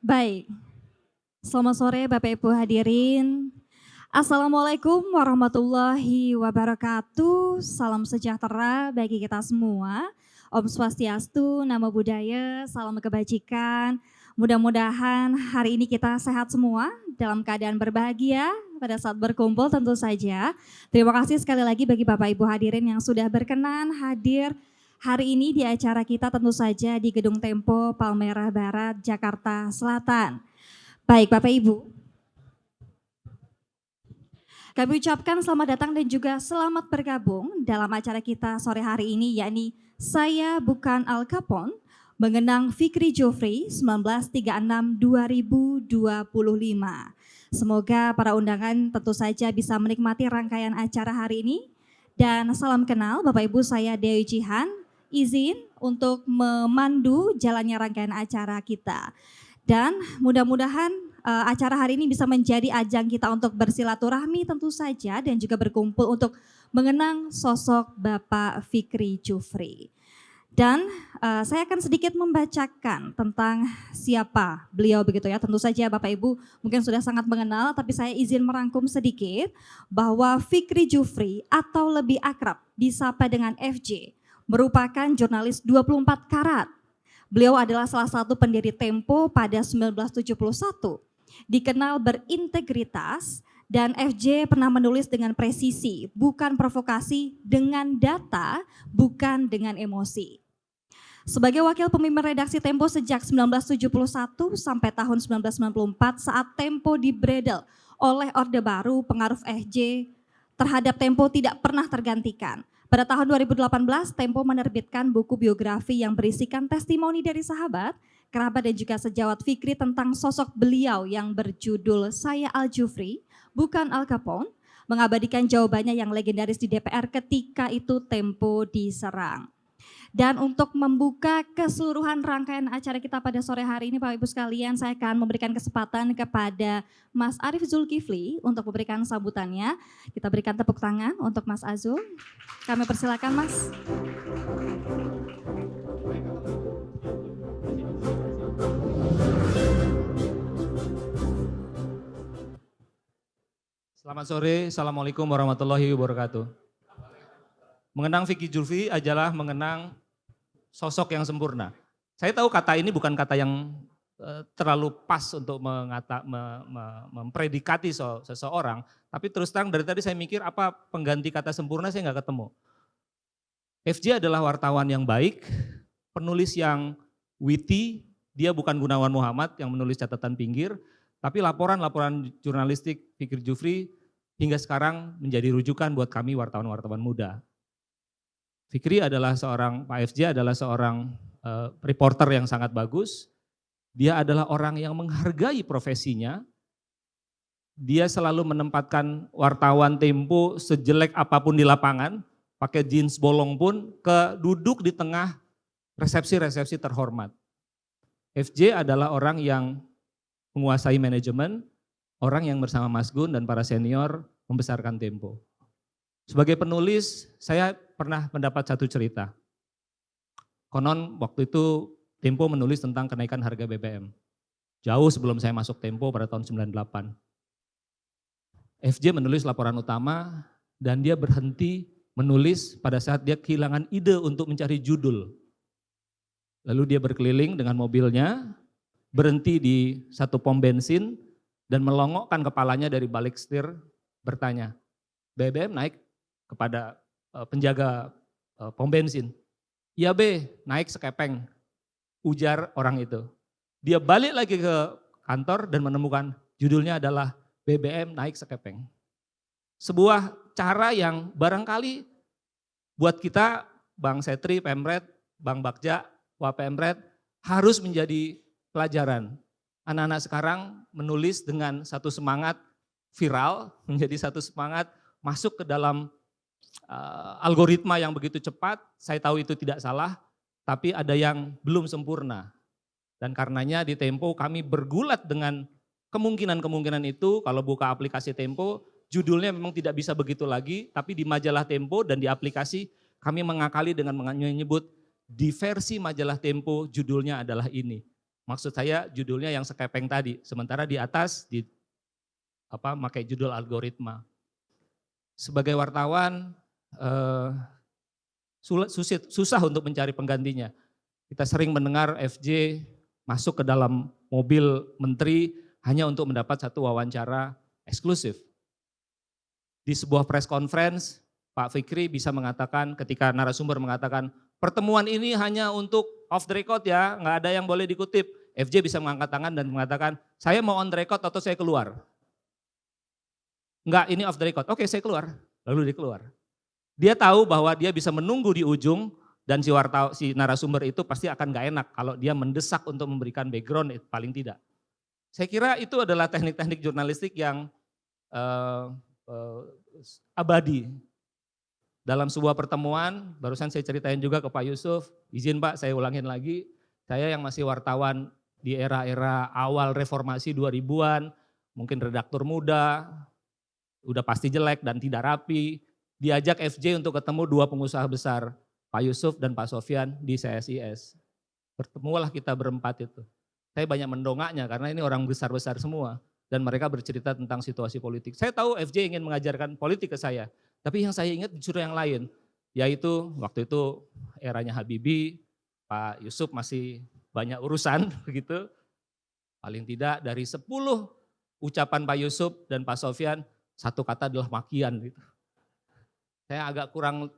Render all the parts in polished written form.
Baik, selamat sore Bapak Ibu hadirin. Assalamualaikum warahmatullahi wabarakatuh. Salam sejahtera bagi kita semua. Om Swastiastu, Namo Buddhaya, salam kebajikan. Mudah-mudahan hari ini kita sehat semua, dalam keadaan berbahagia pada saat berkumpul tentu saja. Terima kasih sekali lagi bagi Bapak Ibu hadirin yang sudah berkenan hadir hari ini di acara kita tentu saja di Gedung Tempo Palmerah Barat, Jakarta Selatan. Baik Bapak Ibu, kami ucapkan selamat datang dan juga selamat bergabung dalam acara kita sore hari ini, yakni Saya Bukan Al Capone, mengenang Fikri Jofri 1936-2025. Semoga para undangan tentu saja bisa menikmati rangkaian acara hari ini. Dan salam kenal Bapak Ibu, saya Dewi Jihan, izin untuk memandu jalannya rangkaian acara kita. Dan mudah-mudahan acara hari ini bisa menjadi ajang kita untuk bersilaturahmi tentu saja dan juga berkumpul untuk mengenang sosok Bapak Fikri Jufri. Dan saya akan sedikit membacakan tentang siapa beliau begitu ya. Tentu saja Bapak Ibu mungkin sudah sangat mengenal, tapi saya izin merangkum sedikit bahwa Fikri Jufri atau lebih akrab disapa dengan FJ merupakan jurnalis 24 karat. Beliau adalah salah satu pendiri Tempo pada 1971. Dikenal berintegritas dan FJ pernah menulis dengan presisi, bukan provokasi, dengan data, bukan dengan emosi. Sebagai wakil pemimpin redaksi Tempo sejak 1971 sampai tahun 1994 saat Tempo dibredel oleh Orde Baru, pengaruh FJ terhadap Tempo tidak pernah tergantikan. Pada tahun 2018, Tempo menerbitkan buku biografi yang berisikan testimoni dari sahabat, kerabat dan juga sejawat Fikri tentang sosok beliau yang berjudul Saya Al Jufri, Bukan Al Capone, mengabadikan jawabannya yang legendaris di DPR ketika itu Tempo diserang. Dan untuk membuka keseluruhan rangkaian acara kita pada sore hari ini Bapak Ibu sekalian, saya akan memberikan kesempatan kepada Mas Arief Zulkifli untuk memberikan sambutannya. Kita berikan tepuk tangan untuk Mas Azul. Kami persilakan Mas. Selamat sore, Assalamualaikum warahmatullahi wabarakatuh. Mengenang Fikri Jufri adalah mengenang sosok yang sempurna. Saya tahu kata ini bukan kata yang terlalu pas untuk mempredikati seseorang, tapi terus terang dari tadi saya mikir apa pengganti kata sempurna saya nggak ketemu. FJ adalah wartawan yang baik, penulis yang witty, dia bukan Gunawan Muhammad yang menulis catatan pinggir, tapi laporan-laporan jurnalistik Fikri Jufri hingga sekarang menjadi rujukan buat kami wartawan-wartawan muda. Fikri adalah Pak FJ adalah seorang reporter yang sangat bagus. Dia adalah orang yang menghargai profesinya. Dia selalu menempatkan wartawan Tempo sejelek apapun di lapangan, pakai jeans bolong pun, duduk di tengah resepsi-resepsi terhormat. FJ adalah orang yang menguasai manajemen, orang yang bersama Mas Gun dan para senior membesarkan Tempo. Sebagai penulis, saya pernah mendapat satu cerita. Konon waktu itu Tempo menulis tentang kenaikan harga BBM. Jauh sebelum saya masuk Tempo pada tahun 98. FJ menulis laporan utama dan dia berhenti menulis pada saat dia kehilangan ide untuk mencari judul. Lalu dia berkeliling dengan mobilnya, berhenti di satu pom bensin dan melongokkan kepalanya dari balik setir bertanya, BBM naik? Kepada penjaga pom bensin. Iya be, naik sekepeng, ujar orang itu. Dia balik lagi ke kantor dan menemukan judulnya adalah BBM naik sekepeng. Sebuah cara yang barangkali buat kita, Bang Setri, Pemret, Bang Bagja, Wapemret harus menjadi pelajaran. Anak-anak sekarang menulis dengan satu semangat viral, menjadi satu semangat masuk ke dalam algoritma yang begitu cepat. Saya tahu itu tidak salah, tapi ada yang belum sempurna. Dan karenanya di Tempo kami bergulat dengan kemungkinan-kemungkinan itu. Kalau buka aplikasi Tempo, judulnya memang tidak bisa begitu lagi, tapi di majalah Tempo dan di aplikasi kami mengakali dengan menyebut di versi majalah Tempo judulnya adalah ini. Maksud saya judulnya yang sekepeng tadi, sementara di atas pakai judul algoritma. Sebagai wartawan susah untuk mencari penggantinya. Kita sering mendengar FJ masuk ke dalam mobil menteri hanya untuk mendapat satu wawancara eksklusif. Di sebuah press conference, Pak Fikri bisa mengatakan ketika narasumber mengatakan, pertemuan ini hanya untuk off the record ya, nggak ada yang boleh dikutip. FJ bisa mengangkat tangan dan mengatakan, saya mau on the record atau saya keluar. Enggak, ini off the record. Oke, saya keluar. Lalu dia keluar. Dia tahu bahwa dia bisa menunggu di ujung dan si narasumber itu pasti akan gak enak kalau dia mendesak untuk memberikan background, paling tidak. Saya kira itu adalah teknik-teknik jurnalistik yang abadi. Dalam sebuah pertemuan, barusan saya ceritain juga ke Pak Yusuf, izin Pak saya ulangin lagi, saya yang masih wartawan di era-era awal reformasi 2000-an, mungkin redaktur muda, udah pasti jelek dan tidak rapi, diajak FJ untuk ketemu dua pengusaha besar, Pak Yusuf dan Pak Sofyan di CSIS. Bertemulah kita berempat itu. Saya banyak mendongaknya karena ini orang besar-besar semua. Dan mereka bercerita tentang situasi politik. Saya tahu FJ ingin mengajarkan politik ke saya. Tapi yang saya ingat justru yang lain. Yaitu waktu itu eranya Habibie, Pak Yusuf masih banyak urusan begitu. Paling tidak dari 10 ucapan Pak Yusuf dan Pak Sofyan, satu kata adalah makian gitu. Saya agak kurang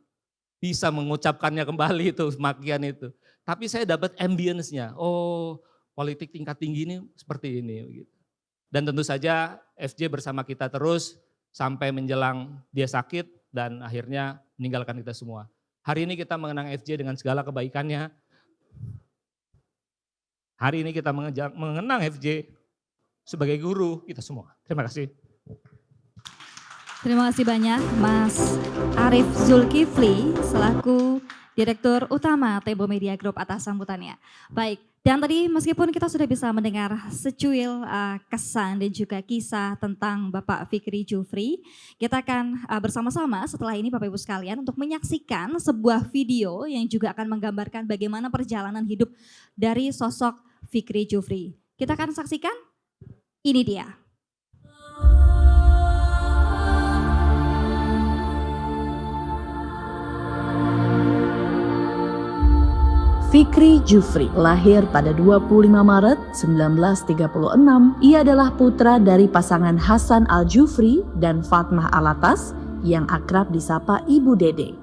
bisa mengucapkannya kembali itu, makian itu. Tapi saya dapat ambience-nya, oh politik tingkat tinggi ini seperti ini. Gitu. Dan tentu saja FJ bersama kita terus sampai menjelang dia sakit dan akhirnya meninggalkan kita semua. Hari ini kita mengenang FJ dengan segala kebaikannya. Hari ini kita mengenang FJ sebagai guru kita semua. Terima kasih. Terima kasih banyak Mas Arief Zulkifli selaku Direktur Utama Tempo Media Group atas sambutannya. Baik, dan tadi meskipun kita sudah bisa mendengar secuil kesan dan juga kisah tentang Bapak Fikri Jufri, kita akan bersama-sama setelah ini Bapak Ibu sekalian untuk menyaksikan sebuah video yang juga akan menggambarkan bagaimana perjalanan hidup dari sosok Fikri Jufri. Kita akan saksikan, ini dia. Fikri Jufri lahir pada 25 Maret 1936. Ia adalah putra dari pasangan Hasan Al-Jufri dan Fatmah Alatas yang akrab disapa Ibu Dede.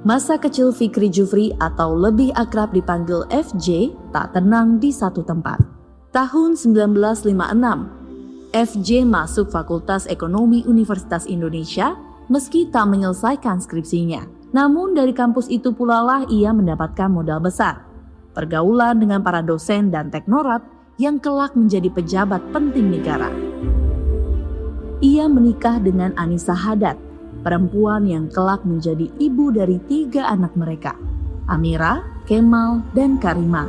Masa kecil Fikri Jufri atau lebih akrab dipanggil FJ tak tenang di satu tempat. Tahun 1956, FJ masuk Fakultas Ekonomi Universitas Indonesia meski tak menyelesaikan skripsinya. Namun dari kampus itu pula lah ia mendapatkan modal besar, pergaulan dengan para dosen dan teknokrat yang kelak menjadi pejabat penting negara. Ia menikah dengan Anissa Haddad, perempuan yang kelak menjadi ibu dari 3 anak mereka, Amira, Kemal, dan Karima.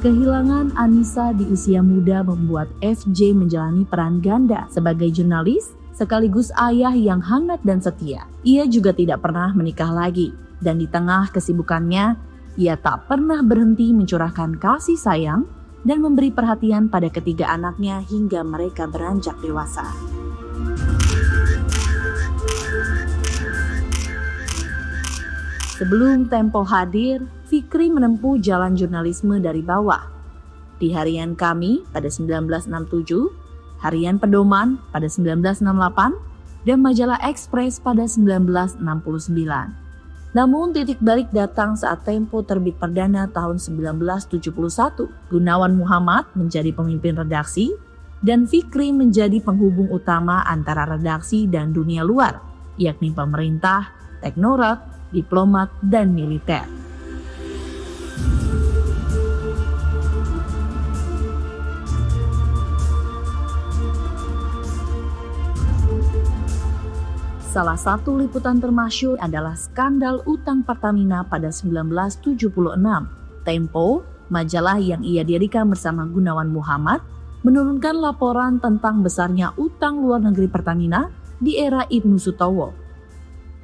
Kehilangan Anissa di usia muda membuat FJ menjalani peran ganda sebagai jurnalis sekaligus ayah yang hangat dan setia. Ia juga tidak pernah menikah lagi dan di tengah kesibukannya, ia tak pernah berhenti mencurahkan kasih sayang dan memberi perhatian pada ketiga anaknya hingga mereka beranjak dewasa. Sebelum Tempo hadir, Fikri menempuh jalan jurnalisme dari bawah. Di Harian Kami pada 1967, Harian Pedoman pada 1968, dan Majalah Ekspres pada 1969. Namun titik balik datang saat Tempo terbit perdana tahun 1971. Gunawan Muhammad menjadi pemimpin redaksi, dan Fikri menjadi penghubung utama antara redaksi dan dunia luar, yakni pemerintah, teknokrat, diplomat, dan militer. Salah satu liputan termasyhur adalah skandal utang Pertamina pada 1976. Tempo, majalah yang ia dirikan bersama Gunawan Muhammad, menurunkan laporan tentang besarnya utang luar negeri Pertamina di era Ibnu Sutowo.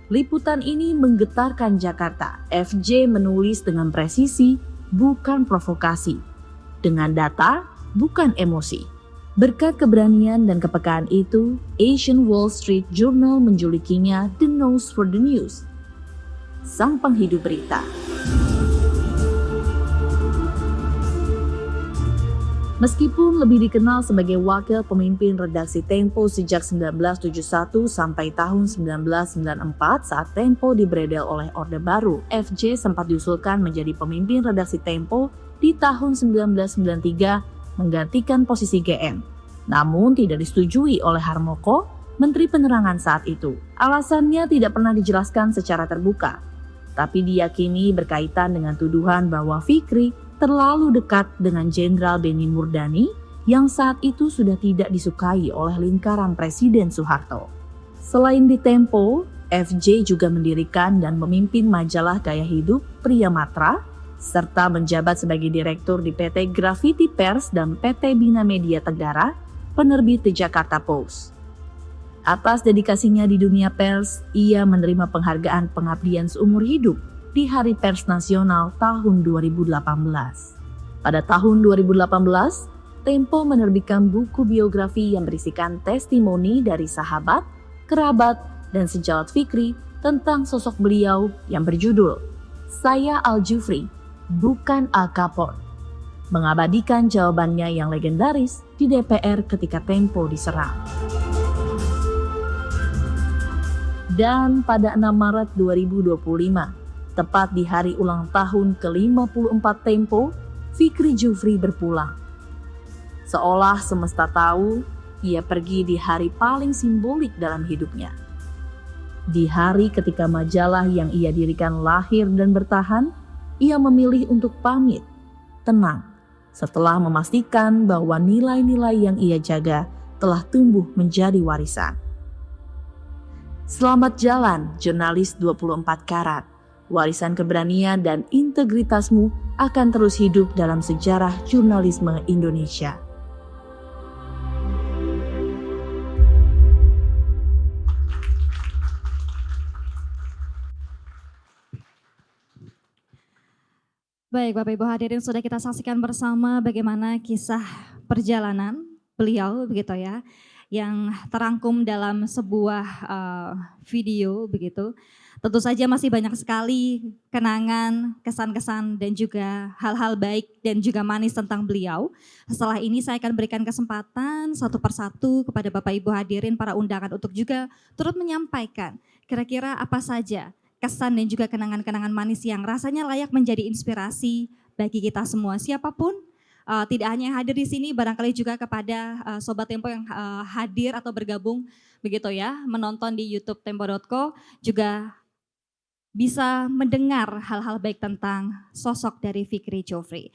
Liputan ini menggetarkan Jakarta. FJ menulis dengan presisi, bukan provokasi. Dengan data, bukan emosi. Berkat keberanian dan kepekaan itu, Asian Wall Street Journal menjulukinya The Nose for the News, sang penghidup berita. Meskipun lebih dikenal sebagai wakil pemimpin redaksi Tempo sejak 1971 sampai tahun 1994 saat Tempo dibredel oleh Orde Baru, FJ sempat diusulkan menjadi pemimpin redaksi Tempo di tahun 1993 menggantikan posisi GM. Namun tidak disetujui oleh Harmoko, Menteri Penerangan saat itu. Alasannya tidak pernah dijelaskan secara terbuka, tapi diyakini berkaitan dengan tuduhan bahwa Fikri terlalu dekat dengan Jenderal Benny Murdani yang saat itu sudah tidak disukai oleh lingkaran Presiden Soeharto. Selain di Tempo, FJ juga mendirikan dan memimpin majalah gaya hidup Pria Matra, serta menjabat sebagai direktur di PT Graffiti Pers dan PT Bina Media Tenggara, penerbit The Jakarta Post. Atas dedikasinya di dunia pers, ia menerima penghargaan pengabdian seumur hidup di Hari Pers Nasional tahun 2018. Pada tahun 2018, Tempo menerbitkan buku biografi yang berisikan testimoni dari sahabat, kerabat, dan sejawat Fikri tentang sosok beliau yang berjudul Saya Al-Jufri, Bukan Al Capone, mengabadikan jawabannya yang legendaris di DPR ketika Tempo diserang. Dan pada 6 Maret 2025, tepat di hari ulang tahun ke-54 Tempo, Fikri Jufri berpulang. Seolah semesta tahu, ia pergi di hari paling simbolik dalam hidupnya. Di hari ketika majalah yang ia dirikan lahir dan bertahan, ia memilih untuk pamit, tenang, setelah memastikan bahwa nilai-nilai yang ia jaga telah tumbuh menjadi warisan. Selamat jalan, jurnalis 24 karat. Warisan keberanian dan integritasmu akan terus hidup dalam sejarah jurnalisme Indonesia. Baik Bapak Ibu hadirin, sudah kita saksikan bersama bagaimana kisah perjalanan beliau begitu ya, yang terangkum dalam sebuah video begitu. Tentu saja masih banyak sekali kenangan, kesan-kesan dan juga hal-hal baik dan juga manis tentang beliau. Setelah ini saya akan berikan kesempatan satu persatu kepada Bapak Ibu hadirin para undangan untuk juga turut menyampaikan kira-kira apa saja kesan dan juga kenangan-kenangan manis yang rasanya layak menjadi inspirasi bagi kita semua. Siapapun, tidak hanya yang hadir di sini, barangkali juga kepada Sobat Tempo yang hadir atau bergabung begitu ya, menonton di YouTube Tempo.co juga bisa mendengar hal-hal baik tentang sosok dari Fikri Jufri.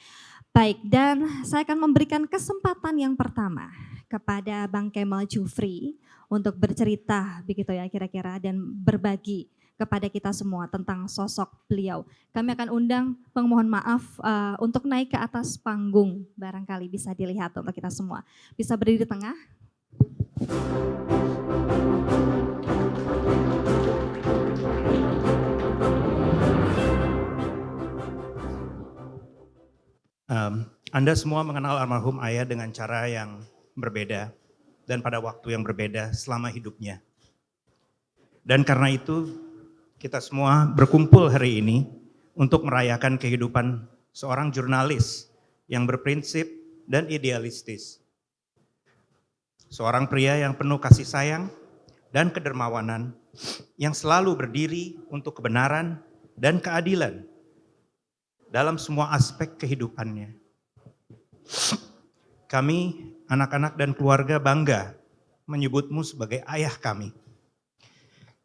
Baik, dan saya akan memberikan kesempatan yang pertama kepada Bang Kemal Jufri untuk bercerita begitu ya kira-kira dan berbagi kepada kita semua tentang sosok beliau. Kami akan undang pemohon maaf untuk naik ke atas panggung, barangkali bisa dilihat untuk kita semua. Bisa berdiri di tengah. Anda semua mengenal almarhum ayah dengan cara yang berbeda dan pada waktu yang berbeda selama hidupnya. Dan karena itu kita semua berkumpul hari ini untuk merayakan kehidupan seorang jurnalis yang berprinsip dan idealistis. Seorang pria yang penuh kasih sayang dan kedermawanan yang selalu berdiri untuk kebenaran dan keadilan dalam semua aspek kehidupannya. Kami, anak-anak dan keluarga bangga menyebutmu sebagai ayah kami.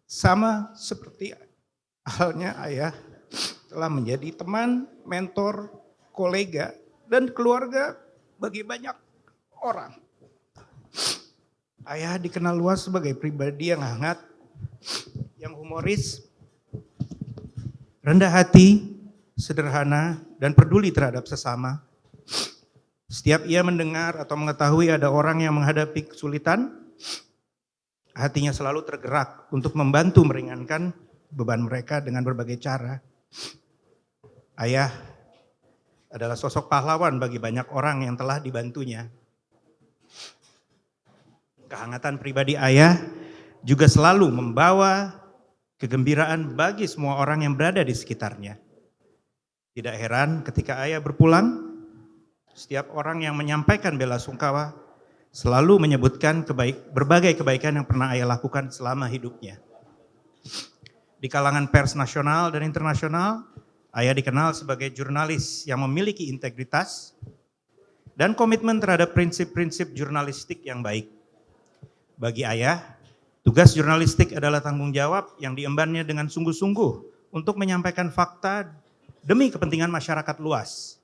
Sama seperti halnya ayah telah menjadi teman, mentor, kolega, dan keluarga bagi banyak orang. Ayah dikenal luas sebagai pribadi yang hangat, yang humoris, rendah hati, sederhana, dan peduli terhadap sesama. Setiap ia mendengar atau mengetahui ada orang yang menghadapi kesulitan, hatinya selalu tergerak untuk membantu meringankan beban mereka dengan berbagai cara. Ayah adalah sosok pahlawan bagi banyak orang yang telah dibantunya. Kehangatan pribadi ayah juga selalu membawa kegembiraan bagi semua orang yang berada di sekitarnya. Tidak heran ketika ayah berpulang, setiap orang yang menyampaikan bela sungkawa selalu menyebutkan berbagai kebaikan yang pernah ayah lakukan selama hidupnya. Di kalangan pers nasional dan internasional, ayah dikenal sebagai jurnalis yang memiliki integritas dan komitmen terhadap prinsip-prinsip jurnalistik yang baik. Bagi ayah, tugas jurnalistik adalah tanggung jawab yang diembannya dengan sungguh-sungguh untuk menyampaikan fakta demi kepentingan masyarakat luas,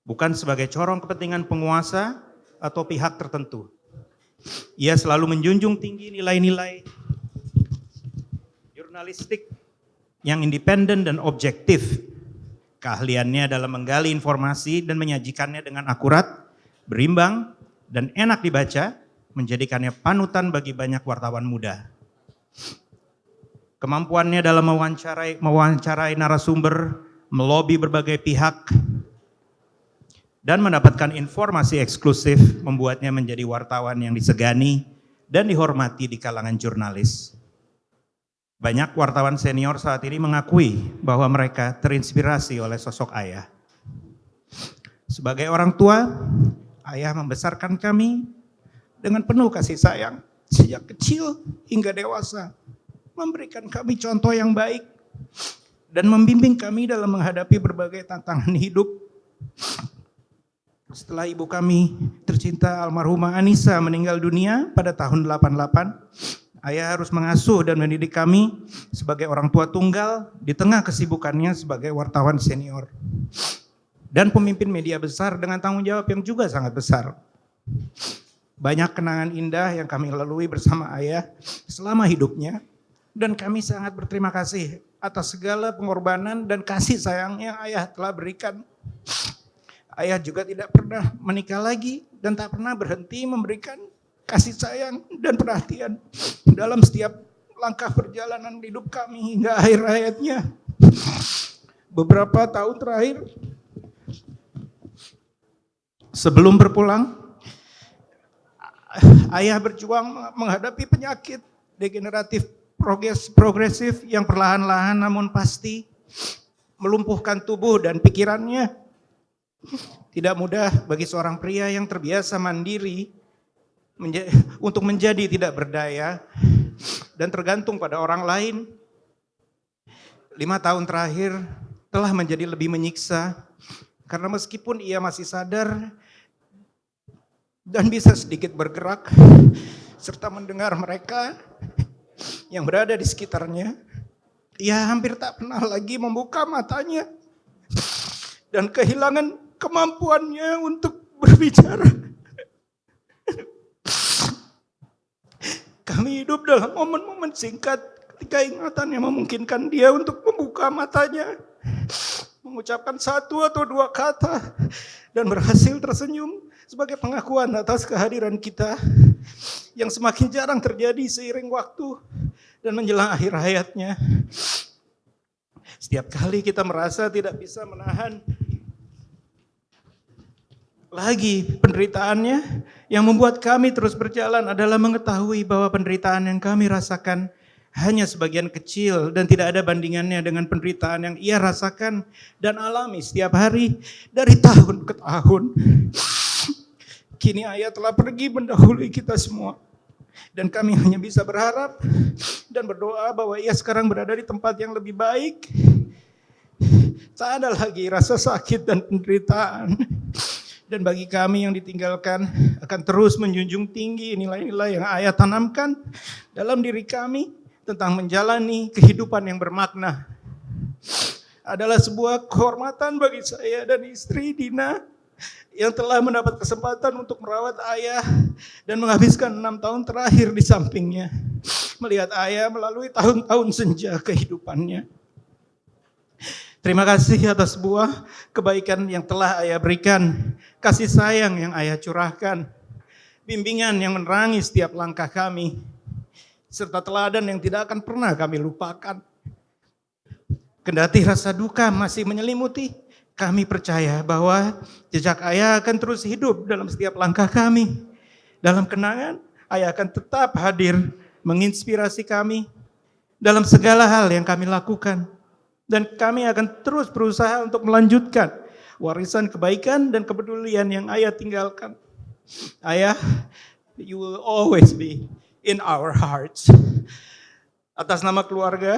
bukan sebagai corong kepentingan penguasa atau pihak tertentu. Ia selalu menjunjung tinggi nilai-nilai jurnalistik yang independen dan objektif. Keahliannya dalam menggali informasi dan menyajikannya dengan akurat, berimbang, dan enak dibaca, menjadikannya panutan bagi banyak wartawan muda. Kemampuannya dalam mewawancarai narasumber, melobi berbagai pihak, dan mendapatkan informasi eksklusif membuatnya menjadi wartawan yang disegani dan dihormati di kalangan jurnalis. Banyak wartawan senior saat ini mengakui bahwa mereka terinspirasi oleh sosok ayah. Sebagai orang tua, ayah membesarkan kami dengan penuh kasih sayang sejak kecil hingga dewasa, memberikan kami contoh yang baik dan membimbing kami dalam menghadapi berbagai tantangan hidup. Setelah ibu kami tercinta almarhumah Anissa meninggal dunia pada tahun 88, ayah harus mengasuh dan mendidik kami sebagai orang tua tunggal di tengah kesibukannya sebagai wartawan senior dan pemimpin media besar dengan tanggung jawab yang juga sangat besar. Banyak kenangan indah yang kami lalui bersama ayah selama hidupnya, dan kami sangat berterima kasih atas segala pengorbanan dan kasih sayang yang ayah telah berikan. Ayah juga tidak pernah menikah lagi dan tak pernah berhenti memberikan kasih sayang dan perhatian dalam setiap langkah perjalanan hidup kami hingga akhir hayatnya. Beberapa tahun terakhir sebelum berpulang, ayah berjuang menghadapi penyakit degeneratif progresif yang perlahan-lahan namun pasti melumpuhkan tubuh dan pikirannya. Tidak mudah bagi seorang pria yang terbiasa mandiri untuk menjadi tidak berdaya dan tergantung pada orang lain. 5 tahun terakhir telah menjadi lebih menyiksa karena meskipun ia masih sadar dan bisa sedikit bergerak serta mendengar mereka yang berada di sekitarnya, ia hampir tak pernah lagi membuka matanya dan kehilangan kemampuannya untuk berbicara. Kami hidup dalam momen-momen singkat ketika ingatannya memungkinkan dia untuk membuka matanya, mengucapkan 1 atau 2 kata, dan berhasil tersenyum sebagai pengakuan atas kehadiran kita yang semakin jarang terjadi seiring waktu dan menjelang akhir hayatnya. Setiap kali kita merasa tidak bisa menahan lagi penderitaannya, yang membuat kami terus berjalan adalah mengetahui bahwa penderitaan yang kami rasakan hanya sebagian kecil dan tidak ada bandingannya dengan penderitaan yang ia rasakan dan alami setiap hari dari tahun ke tahun. Kini ayah telah pergi mendahului kita semua, dan kami hanya bisa berharap dan berdoa bahwa ia sekarang berada di tempat yang lebih baik. Tak ada lagi rasa sakit dan penderitaan. Dan bagi kami yang ditinggalkan akan terus menjunjung tinggi nilai-nilai yang ayah tanamkan dalam diri kami tentang menjalani kehidupan yang bermakna. Adalah sebuah kehormatan bagi saya dan istri Dina yang telah mendapat kesempatan untuk merawat ayah dan menghabiskan 6 tahun terakhir di sampingnya, melihat ayah melalui tahun-tahun senja kehidupannya. Terima kasih atas sebuah kebaikan yang telah ayah berikan, kasih sayang yang ayah curahkan, bimbingan yang menerangi setiap langkah kami, serta teladan yang tidak akan pernah kami lupakan. Kendati rasa duka masih menyelimuti, kami percaya bahwa jejak Ayah akan terus hidup dalam setiap langkah kami. Dalam kenangan, Ayah akan tetap hadir menginspirasi kami dalam segala hal yang kami lakukan. Dan kami akan terus berusaha untuk melanjutkan warisan kebaikan dan kepedulian yang Ayah tinggalkan. Ayah, you will always be in our hearts. Atas nama keluarga,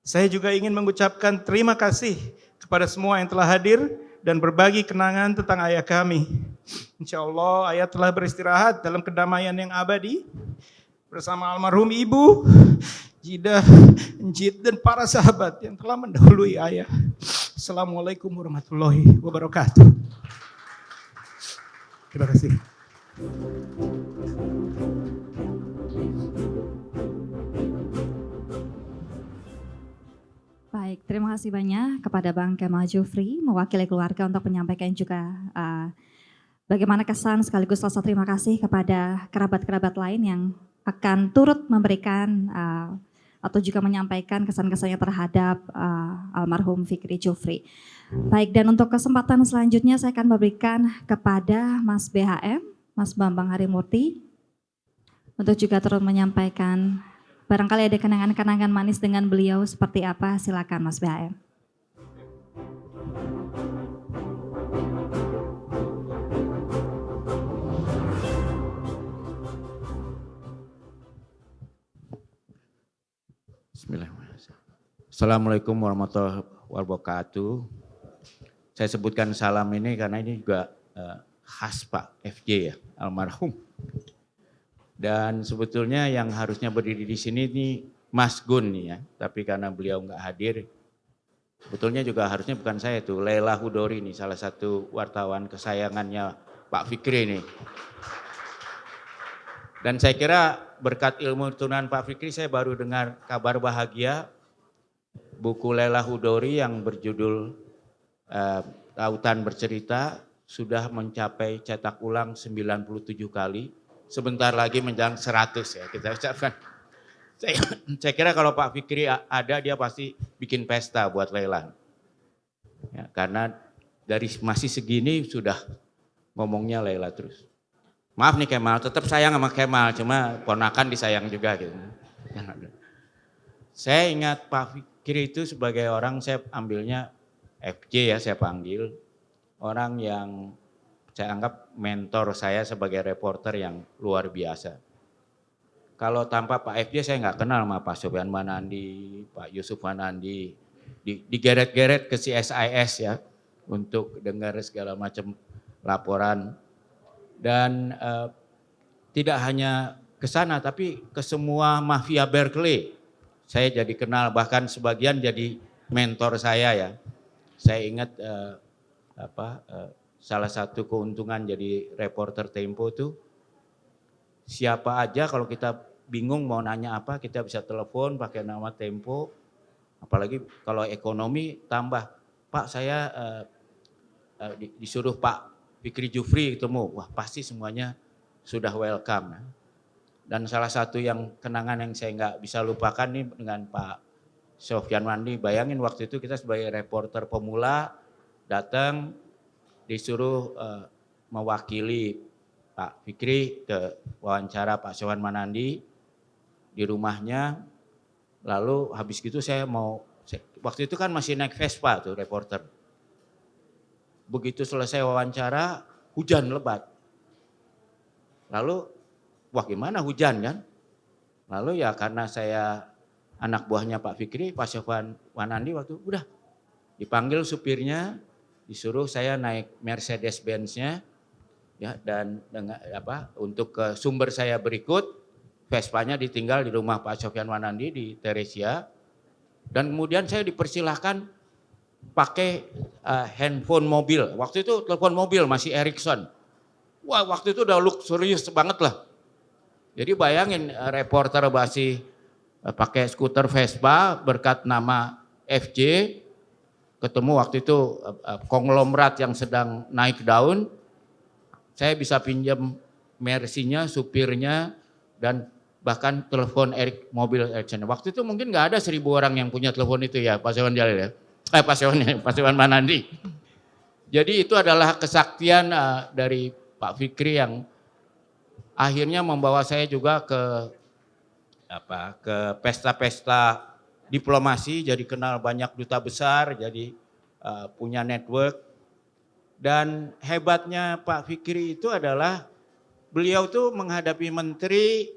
saya juga ingin mengucapkan terima kasih kepada semua yang telah hadir dan berbagi kenangan tentang ayah kami. Insya Allah ayah telah beristirahat dalam kedamaian yang abadi bersama almarhum ibu, Jidah, Njit, dan para sahabat yang telah mendahului ayah. Assalamualaikum warahmatullahi wabarakatuh. Terima kasih. Baik, terima kasih banyak kepada Bang Kemal Jufri mewakili keluarga untuk menyampaikan juga bagaimana kesan sekaligus rasa terima kasih kepada kerabat-kerabat lain yang akan turut memberikan atau juga menyampaikan kesan-kesannya terhadap almarhum Fikri Jufri. Baik, dan untuk kesempatan selanjutnya saya akan memberikan kepada Mas BHM, Mas Bambang Harimurti, untuk juga turut menyampaikan barangkali ada kenangan-kenangan manis dengan beliau seperti apa, silakan Mas BHM. Bismillahirrahmanirrahim. Assalamualaikum warahmatullahi wabarakatuh. Saya sebutkan salam ini karena ini juga khas Pak FJ ya, almarhum. Dan sebetulnya yang harusnya berdiri di sini ini Mas Gun nih ya, tapi karena beliau nggak hadir, sebetulnya juga harusnya bukan saya tuh, Laila Hudori nih, salah satu wartawan kesayangannya Pak Fikri nih. Dan saya kira berkat ilmu turunan Pak Fikri saya baru dengar kabar bahagia buku Laila Hudori yang berjudul Lautan Bercerita sudah mencapai cetak ulang 97 kali. Sebentar lagi menjelang 100 ya kita ucapkan. Saya kira kalau Pak Fikri ada dia pasti bikin pesta buat Laila. Ya, karena dari masih segini sudah ngomongnya Laila terus. Maaf nih Kemal, tetap sayang sama Kemal, cuma ponakan disayang juga gitu. Saya ingat Pak Fikri itu sebagai orang, saya ambilnya FJ ya saya panggil. Orang yang saya anggap mentor saya sebagai reporter yang luar biasa. Kalau tanpa Pak FJ saya nggak kenal sama Pak Sofyan Manandi, Pak Yusuf Manandi. Digeret-geret ke CSIS ya untuk dengar segala macam laporan. Dan tidak hanya ke sana tapi ke semua mafia Berkeley. Saya jadi kenal, bahkan sebagian jadi mentor saya ya. Saya ingat salah satu keuntungan jadi reporter Tempo itu siapa aja kalau kita bingung mau nanya apa kita bisa telepon pakai nama Tempo. Apalagi kalau ekonomi tambah, Pak saya disuruh Pak Fikri Jufri ketemu, wah pasti semuanya sudah welcome. Dan salah satu yang kenangan yang saya nggak bisa lupakan nih dengan Pak Sofyan Mandi, bayangin waktu itu kita sebagai reporter pemula datang disuruh mewakili Pak Fikri ke wawancara Pak Sofyan Manandi di rumahnya. Lalu habis gitu waktu itu kan masih naik Vespa tuh reporter. Begitu selesai wawancara hujan lebat. Lalu wah gimana hujan kan? Lalu ya karena saya anak buahnya Pak Fikri, Pak Sofyan Manandi waktu udah dipanggil supirnya, disuruh saya naik Mercedes Benz-nya ya dan dengan untuk ke sumber saya berikut Vespanya ditinggal di rumah Pak Sofyan Manandi di Teresia dan kemudian saya dipersilahkan pakai handphone mobil. Waktu itu telepon mobil masih Ericsson. Wah waktu itu udah luxurious banget lah. Jadi bayangin reporter masih pakai skuter Vespa berkat nama FJ. Ketemu waktu itu konglomerat yang sedang naik daun. Saya bisa pinjam Mercy-nya, supirnya, dan bahkan telepon mobil Ericsson. Waktu itu mungkin nggak ada 1.000 orang yang punya telepon itu ya, Pak Sewan Jalil ya. Pak Sewan Manandi. Jadi itu adalah kesaktian dari Pak Fikri yang akhirnya membawa saya juga ke pesta-pesta diplomasi, jadi kenal banyak duta besar, jadi punya network. Dan hebatnya Pak Fikri itu adalah beliau tuh menghadapi menteri,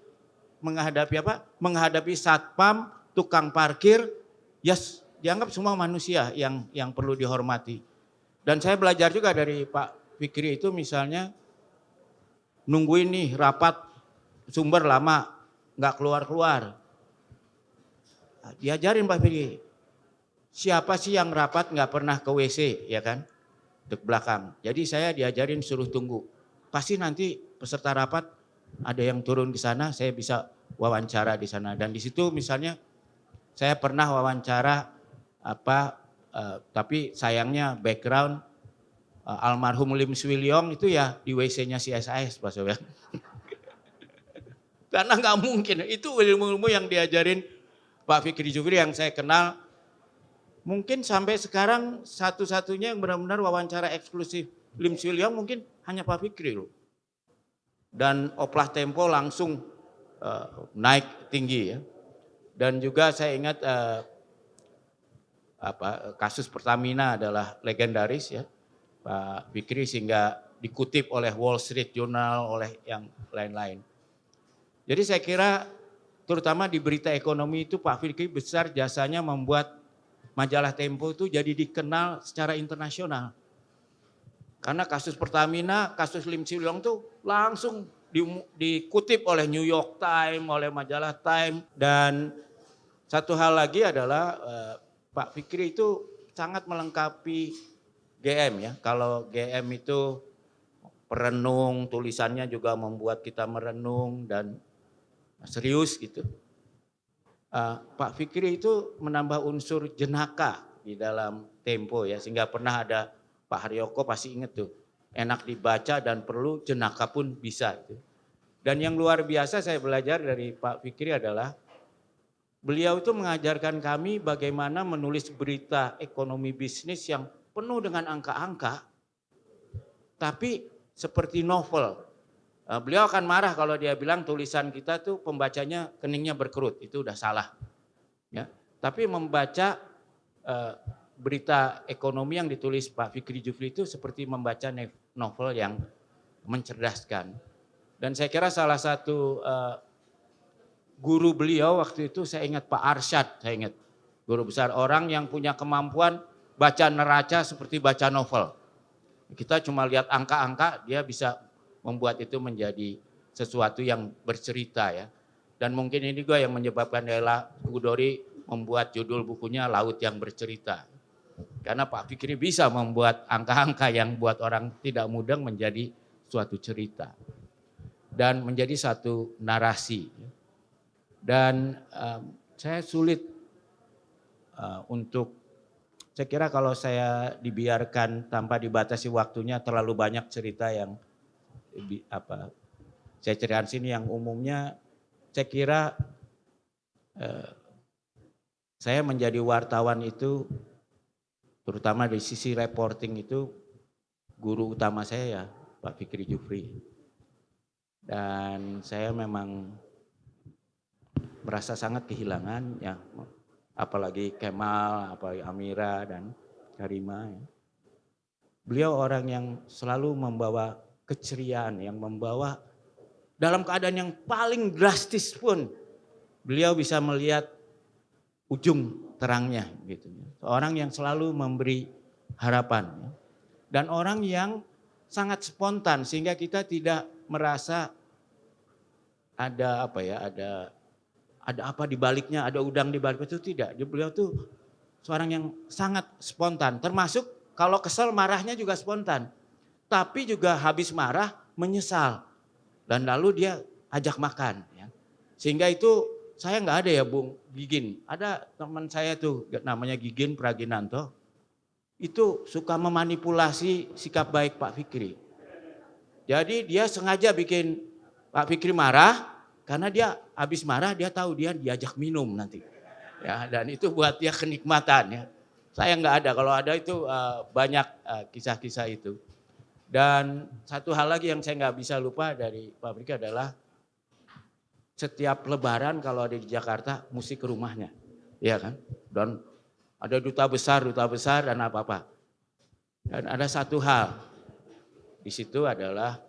menghadapi satpam, tukang parkir, ya dianggap semua manusia yang perlu dihormati. Dan saya belajar juga dari Pak Fikri itu misalnya nungguin nih rapat sumber lama, nggak keluar-keluar. Diajarin Pak Fikri, siapa sih yang rapat nggak pernah ke WC, ya kan? Ke belakang. Jadi saya diajarin suruh tunggu. Pasti nanti peserta rapat ada yang turun ke sana, saya bisa wawancara di sana. Dan di situ misalnya saya pernah wawancara tapi sayangnya background almarhum Lim Swee Leong itu ya di WC-nya CSIS Pak Sofian. Karena nggak mungkin, itu ilmu-ilmu yang diajarin Pak Fikri Jufri yang saya kenal. Mungkin sampai sekarang satu-satunya yang benar-benar wawancara eksklusif Lim Swee Leong mungkin hanya Pak Fikri loh. Dan Oplah Tempo langsung naik tinggi ya. Dan juga saya ingat kasus Pertamina adalah legendaris ya Pak Fikri sehingga dikutip oleh Wall Street Journal, oleh yang lain-lain. Jadi saya kira terutama di berita ekonomi itu Pak Fikri besar jasanya membuat majalah Tempo itu jadi dikenal secara internasional. Karena kasus Pertamina, kasus Lim Swee Leong itu langsung dikutip oleh New York Times, oleh majalah Time. Dan satu hal lagi adalah Pak Fikri itu sangat melengkapi GM ya. Kalau GM itu perenung, tulisannya juga membuat kita merenung dan serius gitu. Pak Fikri itu menambah unsur jenaka di dalam Tempo ya, sehingga pernah ada Pak Haryoko pasti ingat tuh, enak dibaca dan perlu jenaka pun bisa. Gitu. Dan yang luar biasa saya belajar dari Pak Fikri adalah beliau itu mengajarkan kami bagaimana menulis berita ekonomi bisnis yang penuh dengan angka-angka, tapi seperti novel. Beliau akan marah kalau dia bilang tulisan kita tuh pembacanya keningnya berkerut, itu udah salah. Ya, tapi membaca berita ekonomi yang ditulis Pak Fikri Jufri itu seperti membaca novel yang mencerdaskan. Dan saya kira salah satu guru beliau waktu itu saya ingat Pak Arsyad, saya ingat guru besar, orang yang punya kemampuan baca neraca seperti baca novel. Kita cuma lihat angka-angka, dia bisa membuat itu menjadi sesuatu yang bercerita ya. Dan mungkin ini juga yang menyebabkan Ella Kudori membuat judul bukunya Laut yang Bercerita. Karena Pak Fikri bisa membuat angka-angka yang buat orang tidak mudeng menjadi suatu cerita. Dan menjadi satu narasi. Dan saya sulit saya kira kalau saya dibiarkan tanpa dibatasi waktunya terlalu banyak cerita yang saya ceritakan sini yang umumnya saya kira saya menjadi wartawan itu terutama di sisi reporting itu guru utama saya ya Pak Fikri Jufri. Dan saya memang merasa sangat kehilangan ya, apalagi Kemal, apalagi Amira dan Karima. Ya. Beliau orang yang selalu membawa keceriaan, yang membawa dalam keadaan yang paling drastis pun beliau bisa melihat ujung terangnya gitu. Orang yang selalu memberi harapan ya. Dan orang yang sangat spontan sehingga kita tidak merasa ada apa di baliknya, ada udang di balik itu tidak. Beliau tuh seorang yang sangat spontan, termasuk kalau kesel marahnya juga spontan. Tapi juga habis marah menyesal dan lalu dia ajak makan ya. Sehingga itu saya nggak ada ya Bung Gigin, ada teman saya tuh namanya Gigin Praginanto, itu suka memanipulasi sikap baik Pak Fikri. Jadi dia sengaja bikin Pak Fikri marah, Karena dia habis marah dia tahu dia diajak minum nanti. Ya, dan itu buat dia kenikmatan ya. Saya nggak ada, kalau ada itu banyak kisah-kisah itu. Dan satu hal lagi yang saya nggak bisa lupa dari Pak Fikri adalah setiap lebaran kalau ada di Jakarta mesti ke rumahnya. Iya kan? Dan ada duta besar dan apa-apa. Dan ada satu hal di situ adalah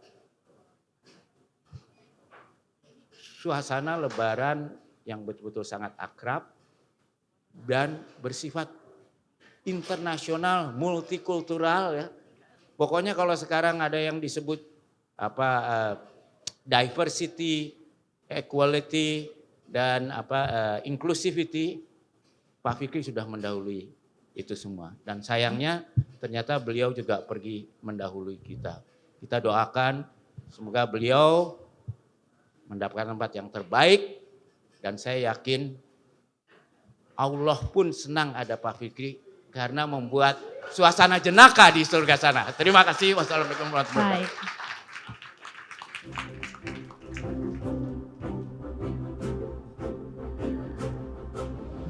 suasana lebaran yang betul-betul sangat akrab dan bersifat internasional, multikultural ya. Pokoknya kalau sekarang ada yang disebut diversity, equality dan inclusivity, Pak Fikri sudah mendahului itu semua. Dan sayangnya ternyata beliau juga pergi mendahului kita. Kita doakan semoga beliau mendapatkan tempat yang terbaik dan saya yakin Allah pun senang ada Pak Fikri karena membuat suasana jenaka di surga sana. Terima kasih. Wassalamualaikum warahmatullahi wabarakatuh. Baik.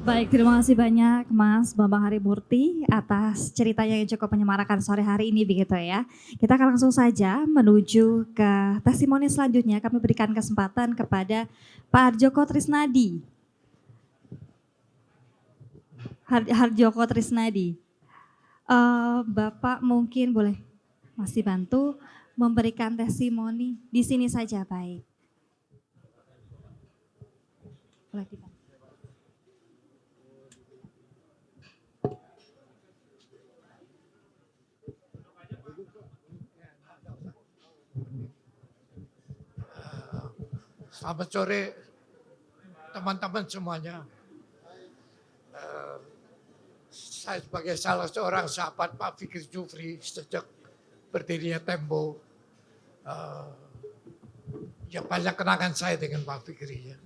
Baik, terima kasih banyak Mas Bambang Harimurti atas ceritanya yang cukup menyemarakan sore hari ini begitu ya. Kita akan langsung saja menuju ke testimoni selanjutnya. Kami berikan kesempatan kepada Pak Harjoko Trisnadi. Harjoko Trisnadi. Bapak mungkin boleh masih bantu memberikan testimoni di sini saja, baik. Boleh dibantu. Selamat sore teman-teman semuanya. Saya sebagai salah seorang sahabat Pak Fikri Jufri sejak berdirinya Tempo, ya banyak kenangan saya dengan Pak Fikri. Ya.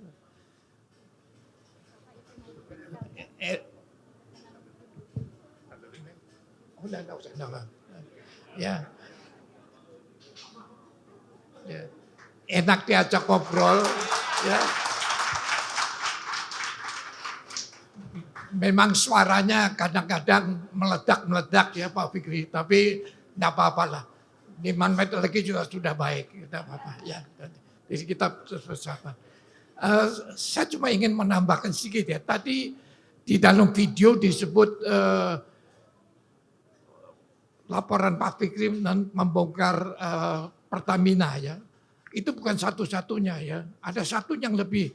Ya. Ya. Enak diajak ngobrol, ya. Memang suaranya kadang-kadang meledak-meledak ya Pak Fikri, tapi enggak apa-apalah. 5 menit lagi juga sudah baik, enggak apa-apa ya. Jadi kita terus bersama. Saya cuma ingin menambahkan sedikit ya. Tadi di dalam video disebut laporan Pak Fikri membongkar Pertamina ya. Itu bukan satu-satunya ya. Ada satu yang lebih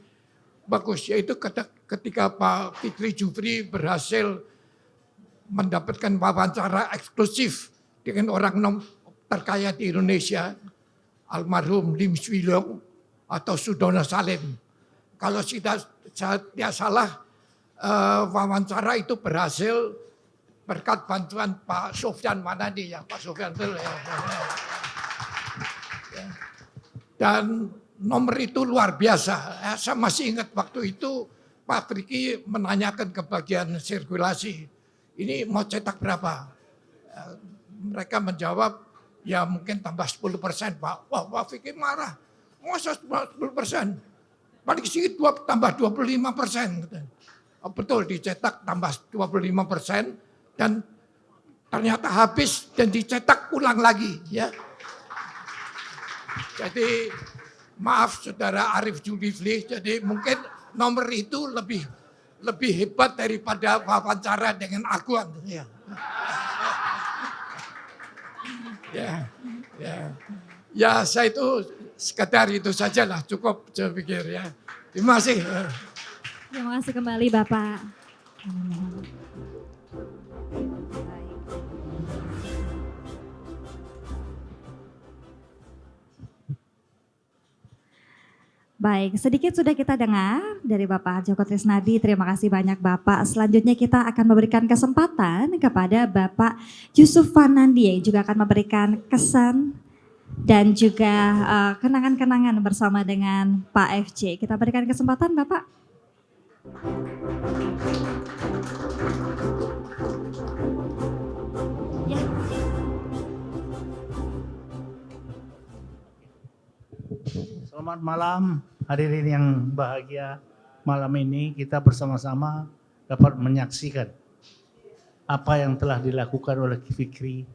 bagus yaitu ketika Pak Fikri Jufri berhasil mendapatkan wawancara eksklusif dengan orang terkaya di Indonesia, almarhum Lim Swee Leong atau Sudono Salim. Kalau tidak salah, wawancara itu berhasil berkat bantuan Pak Sofyan Manadi ya, Pak Sofyan ya. Dan nomor itu luar biasa. Saya masih ingat waktu itu Pak Fikri menanyakan ke bagian sirkulasi, ini mau cetak berapa? Mereka menjawab, ya mungkin tambah 10% Pak. Wah, Pak Fikri marah, masa 10%? Paling sedikit tambah 25%. Betul, dicetak tambah 25% dan ternyata habis dan dicetak ulang lagi. Ya. Jadi maaf Saudara Arif Julifli, jadi mungkin nomor itu lebih hebat daripada wawancara dengan Aguan. Ya, saya itu sekedar itu sajalah, cukup saya pikir ya. Terima kasih. Terima kasih kembali Bapak. Baik, sedikit sudah kita dengar dari Bapak Harjoko Trisnadi. Terima kasih banyak Bapak. Selanjutnya kita akan memberikan kesempatan kepada Bapak Yusuf Fanandi yang juga akan memberikan kesan dan juga kenangan-kenangan bersama dengan Pak FC. Kita berikan kesempatan Bapak. Ya. Selamat malam hadirin yang bahagia. Malam ini kita bersama-sama dapat menyaksikan apa yang telah dilakukan oleh Fikri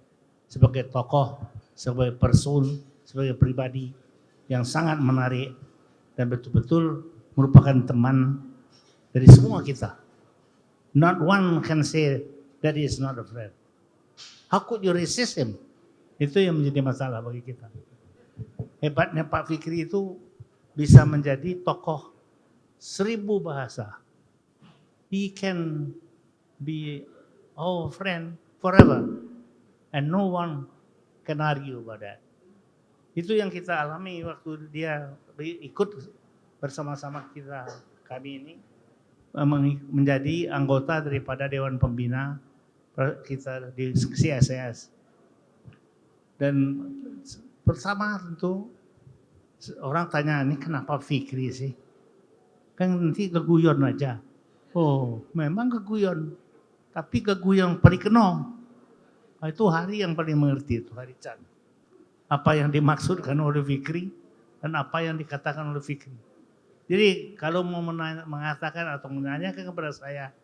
sebagai tokoh, sebagai person, sebagai pribadi yang sangat menarik dan betul-betul merupakan teman dari semua kita. Not one can say that he is not a friend. How could you resist him? Itu yang menjadi masalah bagi kita. Hebatnya Pak Fikri itu bisa menjadi tokoh 1000 bahasa. He can be our friend forever and no one can argue about that. Itu yang kita alami waktu dia ikut bersama-sama kami ini menjadi anggota daripada Dewan Pembina kita di CSIS. Dan pertama tentu orang tanya, ini kenapa Fikri sih? Kan nanti keguyon aja. Oh, memang keguyon. Tapi keguyon parikenom. Itu hari yang paling mengerti, itu hari Chan. Apa yang dimaksudkan oleh Fikri dan apa yang dikatakan oleh Fikri. Jadi kalau mau mengatakan atau menanyakan kepada saya,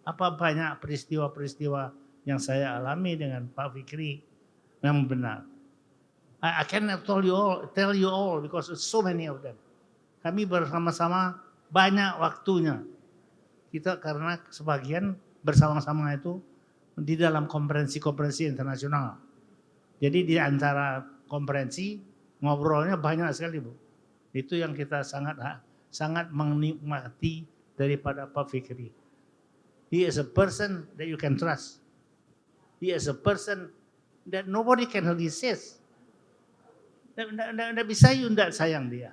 apa banyak peristiwa-peristiwa yang saya alami dengan Pak Fikri yang benar. I cannot tell you all because it's so many of them. Kami bersama-sama banyak waktunya. Kita karena sebagian bersama-sama itu di dalam konferensi-konferensi internasional. Jadi di antara konferensi ngobrolnya banyak sekali, Bu. Itu yang kita sangat menikmati daripada Pak Fikri. He is a person that you can trust. He is a person that nobody can resist. Tidak bisa you tidak sayang dia.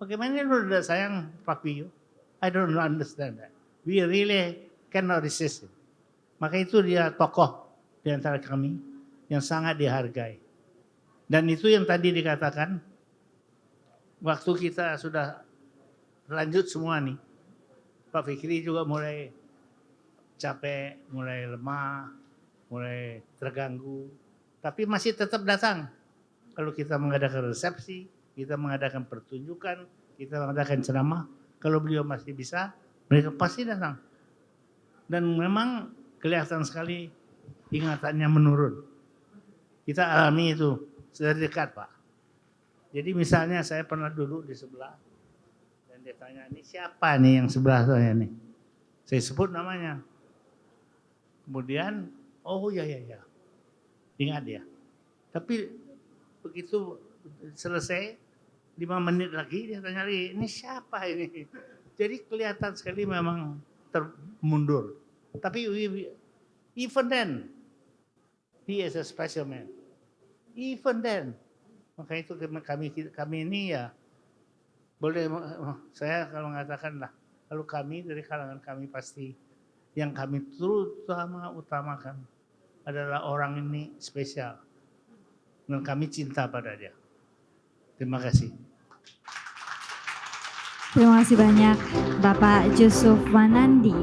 Bagaimana lu tidak sayang papi you? I don't understand that. We really cannot resist him. Maka itu dia tokoh di antara kami yang sangat dihargai. Dan itu yang tadi dikatakan, waktu kita sudah lanjut semua nih, Pak Fikri juga mulai capek, mulai lemah, mulai terganggu. Tapi masih tetap datang. Kalau kita mengadakan resepsi, kita mengadakan pertunjukan, kita mengadakan ceramah, kalau beliau masih bisa, mereka pasti datang. Dan memang kelihatan sekali ingatannya menurun. Kita alami itu dari dekat, Pak. Jadi misalnya saya pernah duduk di sebelah, dan dia tanya, ini siapa nih yang sebelah saya nih? Saya sebut namanya. Kemudian, oh ya, ingat dia. Tapi begitu selesai 5 menit lagi dia tanya lagi, ini siapa ini? Jadi kelihatan sekali memang termundur. Tapi even then he is a special man. Even then, maka itu kami ini ya boleh, saya kalau mengatakan lah, kalau kami dari kalangan kami pasti yang kami terutama utamakan adalah orang ini spesial. Dan kami cinta pada dia. Terima kasih. Terima kasih banyak Bapak Yusuf Wanandi.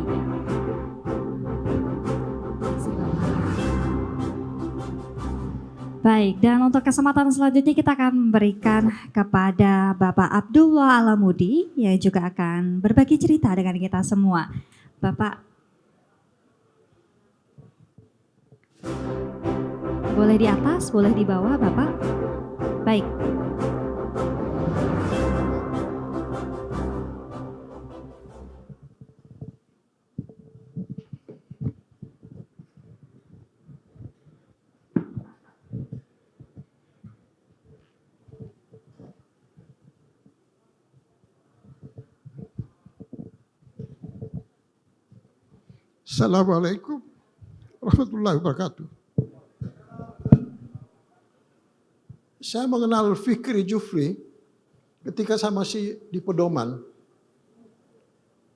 Baik, dan untuk kesempatan selanjutnya kita akan memberikan kepada Bapak Abdullah Alamudi yang juga akan berbagi cerita dengan kita semua. Bapak, boleh di atas, boleh di bawah, Bapak. Baik. Assalamualaikum warahmatullahi wabarakatuh. Saya mengenal Fikri Jufri ketika saya masih di Pedoman.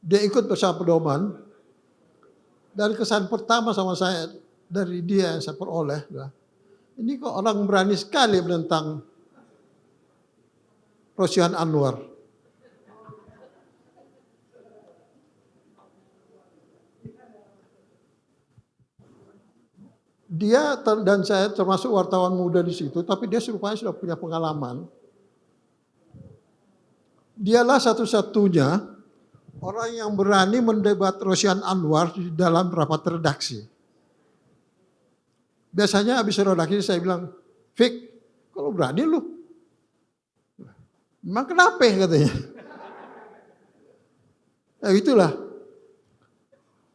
Dia ikut bersama Pedoman. Dan kesan pertama sama saya dari dia yang saya peroleh adalah, ini kok orang berani sekali menentang Rosihan Anwar. Dia dan saya termasuk wartawan muda di situ, tapi dia serupanya sudah punya pengalaman. Dialah satu-satunya orang yang berani mendebat Rosyan Anwar di dalam rapat redaksi. Biasanya habis redaksi saya bilang, Fik, kalau berani lu. Memang kenapa katanya. Itulah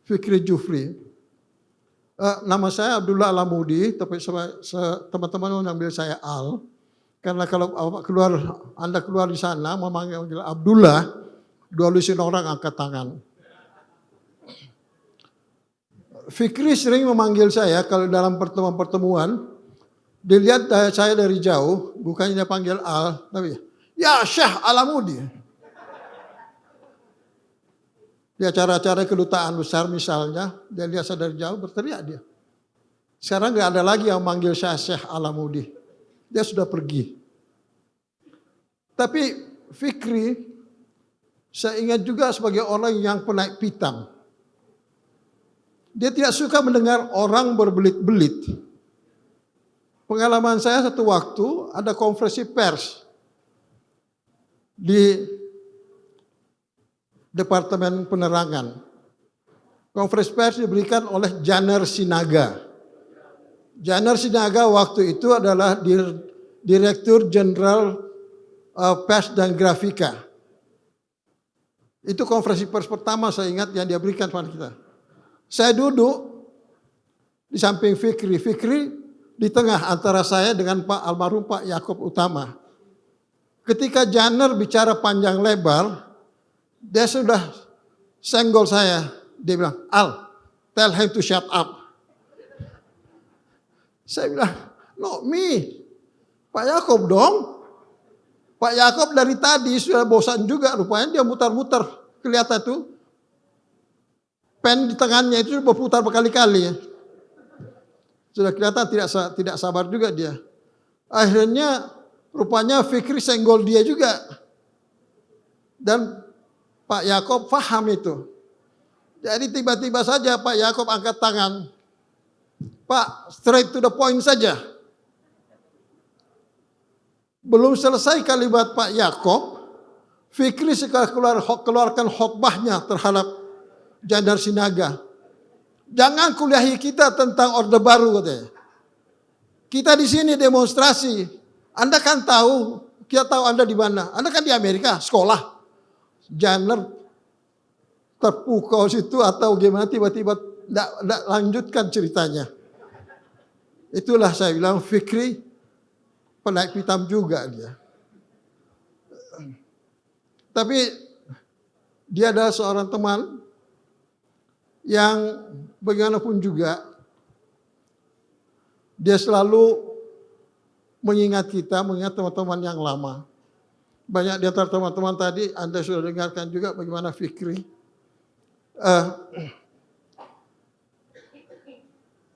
Fikri Jufri. Nama saya Abdullah Alamudi, tapi teman-teman mengambil saya Al. Karena kalau Anda keluar di sana memanggil Abdullah, dua lusin orang angkat tangan. Fikri sering memanggil saya kalau dalam pertemuan-pertemuan, dilihat saya dari jauh, bukannya dia panggil Al, tapi ya Syekh Alamudi. Di acara-acara kedutaan besar misalnya, dia lihat saya dari jauh berteriak dia. Sekarang nggak ada lagi yang manggil saya Syekh Alamudi. Dia sudah pergi. Tapi Fikri, saya ingat juga sebagai orang yang penaik pitam. Dia tidak suka mendengar orang berbelit-belit. Pengalaman saya satu waktu ada konferensi pers di Departemen Penerangan. Konferensi pers diberikan oleh Janer Sinaga. Janer Sinaga waktu itu adalah Direktur Jenderal Pers dan Grafika. Itu konferensi pers pertama saya ingat yang dia berikan kepada kita. Saya duduk di samping Fikri. Fikri di tengah antara saya dengan almarhum Pak Yaakob Utama. Ketika Janer bicara panjang lebar, dia sudah senggol saya. Dia bilang, Al, tell him to shut up. Saya bilang, no me, Pak Yaakob dong. Pak Yaakob dari tadi sudah bosan juga, rupanya dia mutar-mutar. Kelihatan tuh, pen di tangannya itu berputar berkali-kali. Sudah kelihatan tidak sabar juga dia. Akhirnya rupanya Fikri senggol dia juga. Dan Pak Yaakob paham itu. Jadi tiba-tiba saja Pak Yaakob angkat tangan. Pak, straight to the point saja. Belum selesai kalimat Pak Yaakob, Fikri sekarang keluarkan khotbahnya terhadap Janer Sinaga. Jangan kuliahi kita tentang Orde Baru katanya. Kita di sini demonstrasi. Anda kan tahu, kita tahu Anda di mana. Anda kan di Amerika, sekolah. Janer terpukau situ atau gimana tiba-tiba tidak lanjutkan ceritanya. Itulah saya bilang Fikri penaik pitam juga dia. Tapi dia adalah seorang teman yang bagaimanapun juga dia selalu mengingat kita, mengingat teman-teman yang lama. Banyak di antara teman-teman tadi Anda sudah dengarkan juga bagaimana Fikri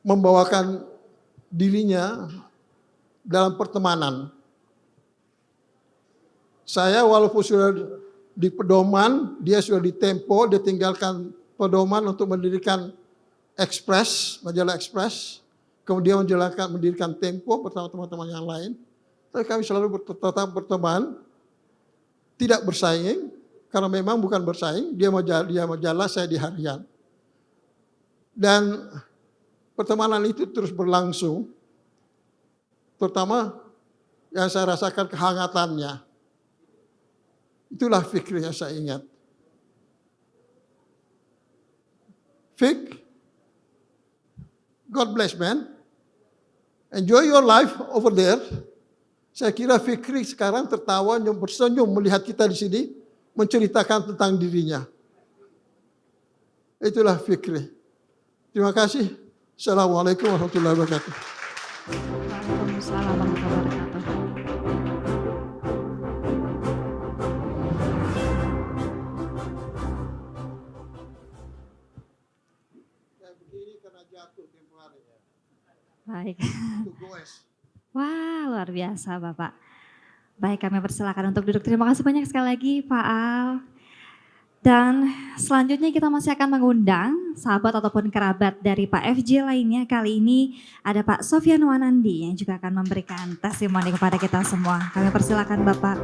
membawakan dirinya dalam pertemanan. Saya walaupun sudah di pedoman, dia sudah di Tempo, dia tinggalkan pedoman untuk mendirikan Express, majalah Express, kemudian mendirikan Tempo bersama teman-teman yang lain. Tapi kami selalu tetap berteman, tidak bersaing, karena memang bukan bersaing, dia majalah, saya di harian. Dan pertemanan itu terus berlangsung, terutama yang saya rasakan kehangatannya. Itulah Fikri yang saya ingat. Fik, God bless man. Enjoy your life over there. Saya kira Fikri sekarang tertawa, bersenyum melihat kita di sini, menceritakan tentang dirinya. Itulah Fikri. Terima kasih. Assalamualaikum warahmatullahi wabarakatuh. Waalaikumsalam warahmatullahi wabarakatuh. Baik. Wah, luar biasa Bapak. Baik, kami persilakan untuk duduk. Terima kasih banyak sekali lagi Pak Al. Dan selanjutnya kita masih akan mengundang sahabat ataupun kerabat dari Pak FJ lainnya. Kali ini ada Pak Sofyan Wanandi yang juga akan memberikan testimoni kepada kita semua. Kami persilakan Bapak.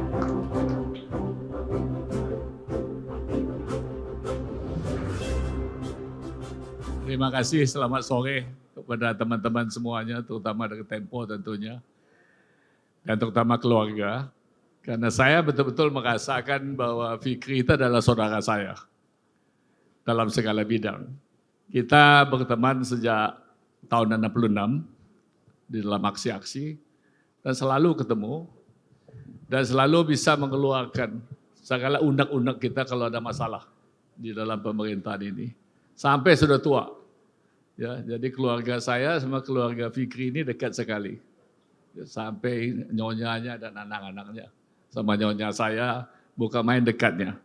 terima kasih, selamat sore kepada teman-teman semuanya, terutama dari Tempo tentunya, dan terutama keluarga. Karena saya betul-betul merasakan bahwa Fikri itu adalah saudara saya dalam segala bidang. Kita berteman sejak tahun 66 di dalam aksi-aksi dan selalu ketemu dan selalu bisa mengeluarkan segala unek-unek kita kalau ada masalah di dalam pemerintahan ini. Sampai sudah tua. Ya, jadi keluarga saya sama keluarga Fikri ini dekat sekali. Sampai nyonyanya dan anak-anaknya. Sama nyonya saya bukan main dekatnya.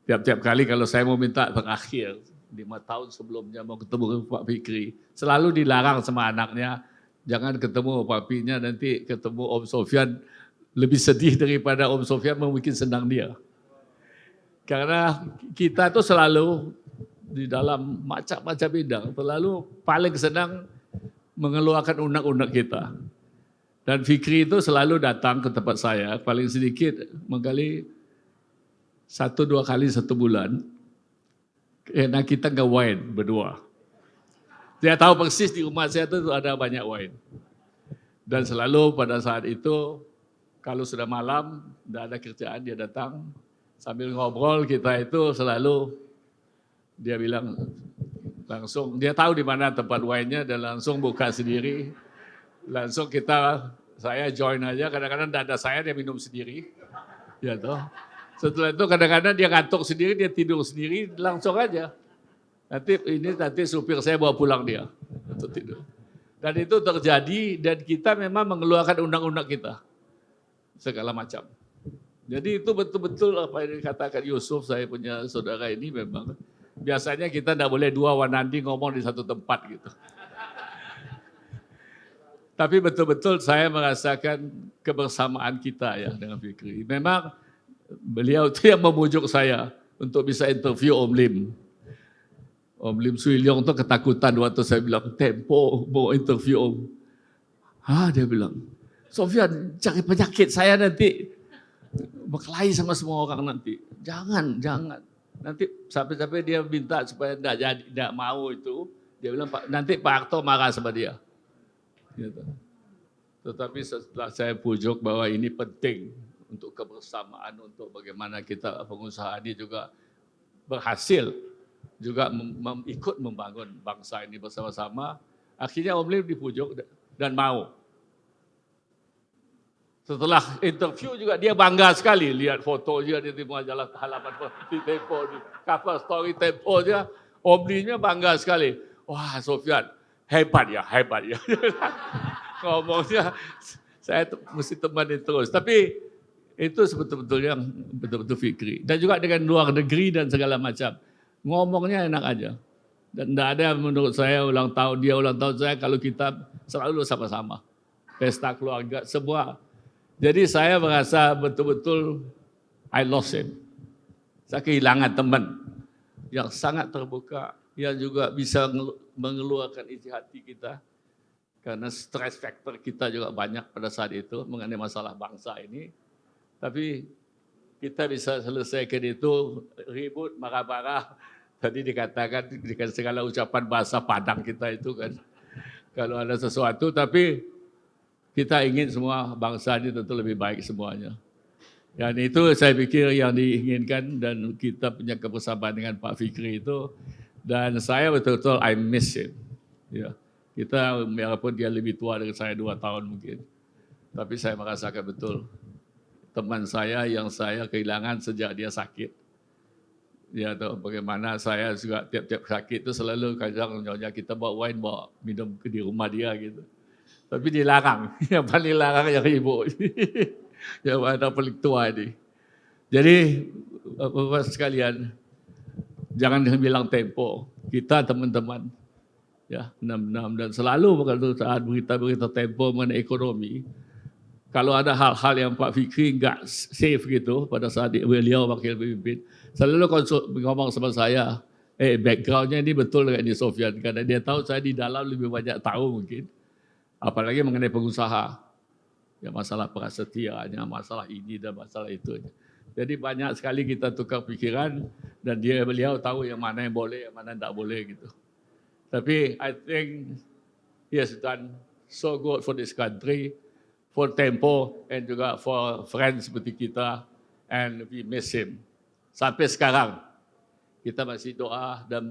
Tiap-tiap kali kalau saya mau minta terakhir, 5 tahun sebelumnya mau ketemu Pak Fikri, selalu dilarang sama anaknya, jangan ketemu papinya, nanti ketemu Om Sofyan lebih sedih daripada Om Sofyan membuat senang dia. Karena kita tuh selalu di dalam macam-macam bidang, terlalu paling senang mengeluarkan unek-unek kita. Dan Fikri itu selalu datang ke tempat saya, paling sedikit mengkali 1-2 kali 1 bulan. Karena kita nggak wine berdua. Dia tahu persis di rumah saya itu ada banyak wine. Dan selalu pada saat itu, kalau sudah malam, tidak ada kerjaan, dia datang. Sambil ngobrol kita itu selalu, dia bilang langsung, dia tahu di mana tempat wine-nya dan langsung buka sendiri. Langsung saya join aja, kadang-kadang tidak ada saya, dia minum sendiri. Ya toh. Setelah itu kadang-kadang dia ngantuk sendiri, dia tidur sendiri, langsung aja. Nanti supir saya bawa pulang dia untuk tidur. Dan itu terjadi dan kita memang mengeluarkan undang-undang kita. Segala macam. Jadi itu betul-betul apa yang dikatakan Yusuf, saya punya saudara ini memang. Biasanya kita tidak boleh 2 wanandi ngomong di satu tempat gitu. Tapi betul-betul saya merasakan kebersamaan kita ya dengan Fikri. Memang beliau itu yang memujuk saya untuk bisa interview Om Lim. Om Lim Swee Leong itu ketakutan waktu saya bilang, Tempo mau interview Om. Dia bilang, Sofyan cari penyakit saya nanti berkelahi sama semua orang nanti. Jangan. Nanti sampai-sampai dia minta supaya tidak mau itu. Dia bilang, nanti Pak Harto marah sama dia. Gitu. Tetapi setelah saya pujuk bahwa ini penting untuk kebersamaan, untuk bagaimana kita pengusaha ini juga berhasil juga ikut membangun bangsa ini bersama-sama. Akhirnya Om Lim dipujuk dan mau. Setelah interview juga dia bangga sekali lihat foto dia di majalah halaman di Tempo, di cover story Tempo dia. Om Limnya bangga sekali. Wah Sofyan, hebat ya. Ngomongnya saya mesti temanin terus. Tapi itu betul-betul yang betul-betul Fikri. Dan juga dengan luar negeri dan segala macam. Ngomongnya enak aja. Dan tidak ada menurut saya ulang tahun, dia ulang tahun saya kalau kita selalu sama-sama. Pesta keluarga, semua. Jadi saya merasa betul-betul I lost him. Saya kehilangan teman yang sangat terbuka, yang juga bisa mengeluarkan isi hati kita. Karena stress factor kita juga banyak pada saat itu mengenai masalah bangsa ini. Tapi kita bisa selesaikan itu ribut, marah-marah. Tadi dikatakan dengan segala ucapan bahasa Padang kita itu kan. Kalau ada sesuatu, tapi kita ingin semua bangsa ini tentu lebih baik semuanya. Dan itu saya pikir yang diinginkan dan kita punya kebersamaan dengan Pak Fikri itu. Dan saya betul-betul I miss him. Ya. Kita walaupun dia lebih tua dari saya 2 tahun mungkin. Tapi saya merasakan betul teman saya yang saya kehilangan sejak dia sakit. Ya tahu bagaimana saya juga tiap-tiap sakit itu selalu kadang nyonya kita bawa wine, bawa minum di rumah dia gitu. Tapi dilarang, yang paling larang yang ibu. Yang ada paling tua ini. Jadi Bapak sekalian, jangan bilang Tempo. Kita teman-teman, ya 66 dan selalu saat berita-berita Tempo mengenai ekonomi, kalau ada hal-hal yang Pak Fikri nggak safe gitu pada saat beliau wakil pemimpin, selalu ngomong sama saya, backgroundnya ini betul dengan ini Sofyan, karena dia tahu saya di dalam lebih banyak tahu mungkin, apalagi mengenai pengusaha, ya masalah prasetyanya, masalah ini dan masalah itu. Jadi banyak sekali kita tukar pikiran dan beliau tahu yang mana yang boleh, yang mana tidak boleh gitu. Tapi I think he has done so good for this country, for Tempo, and juga for friends seperti kita, and we miss him. Sampai sekarang, kita masih doa dan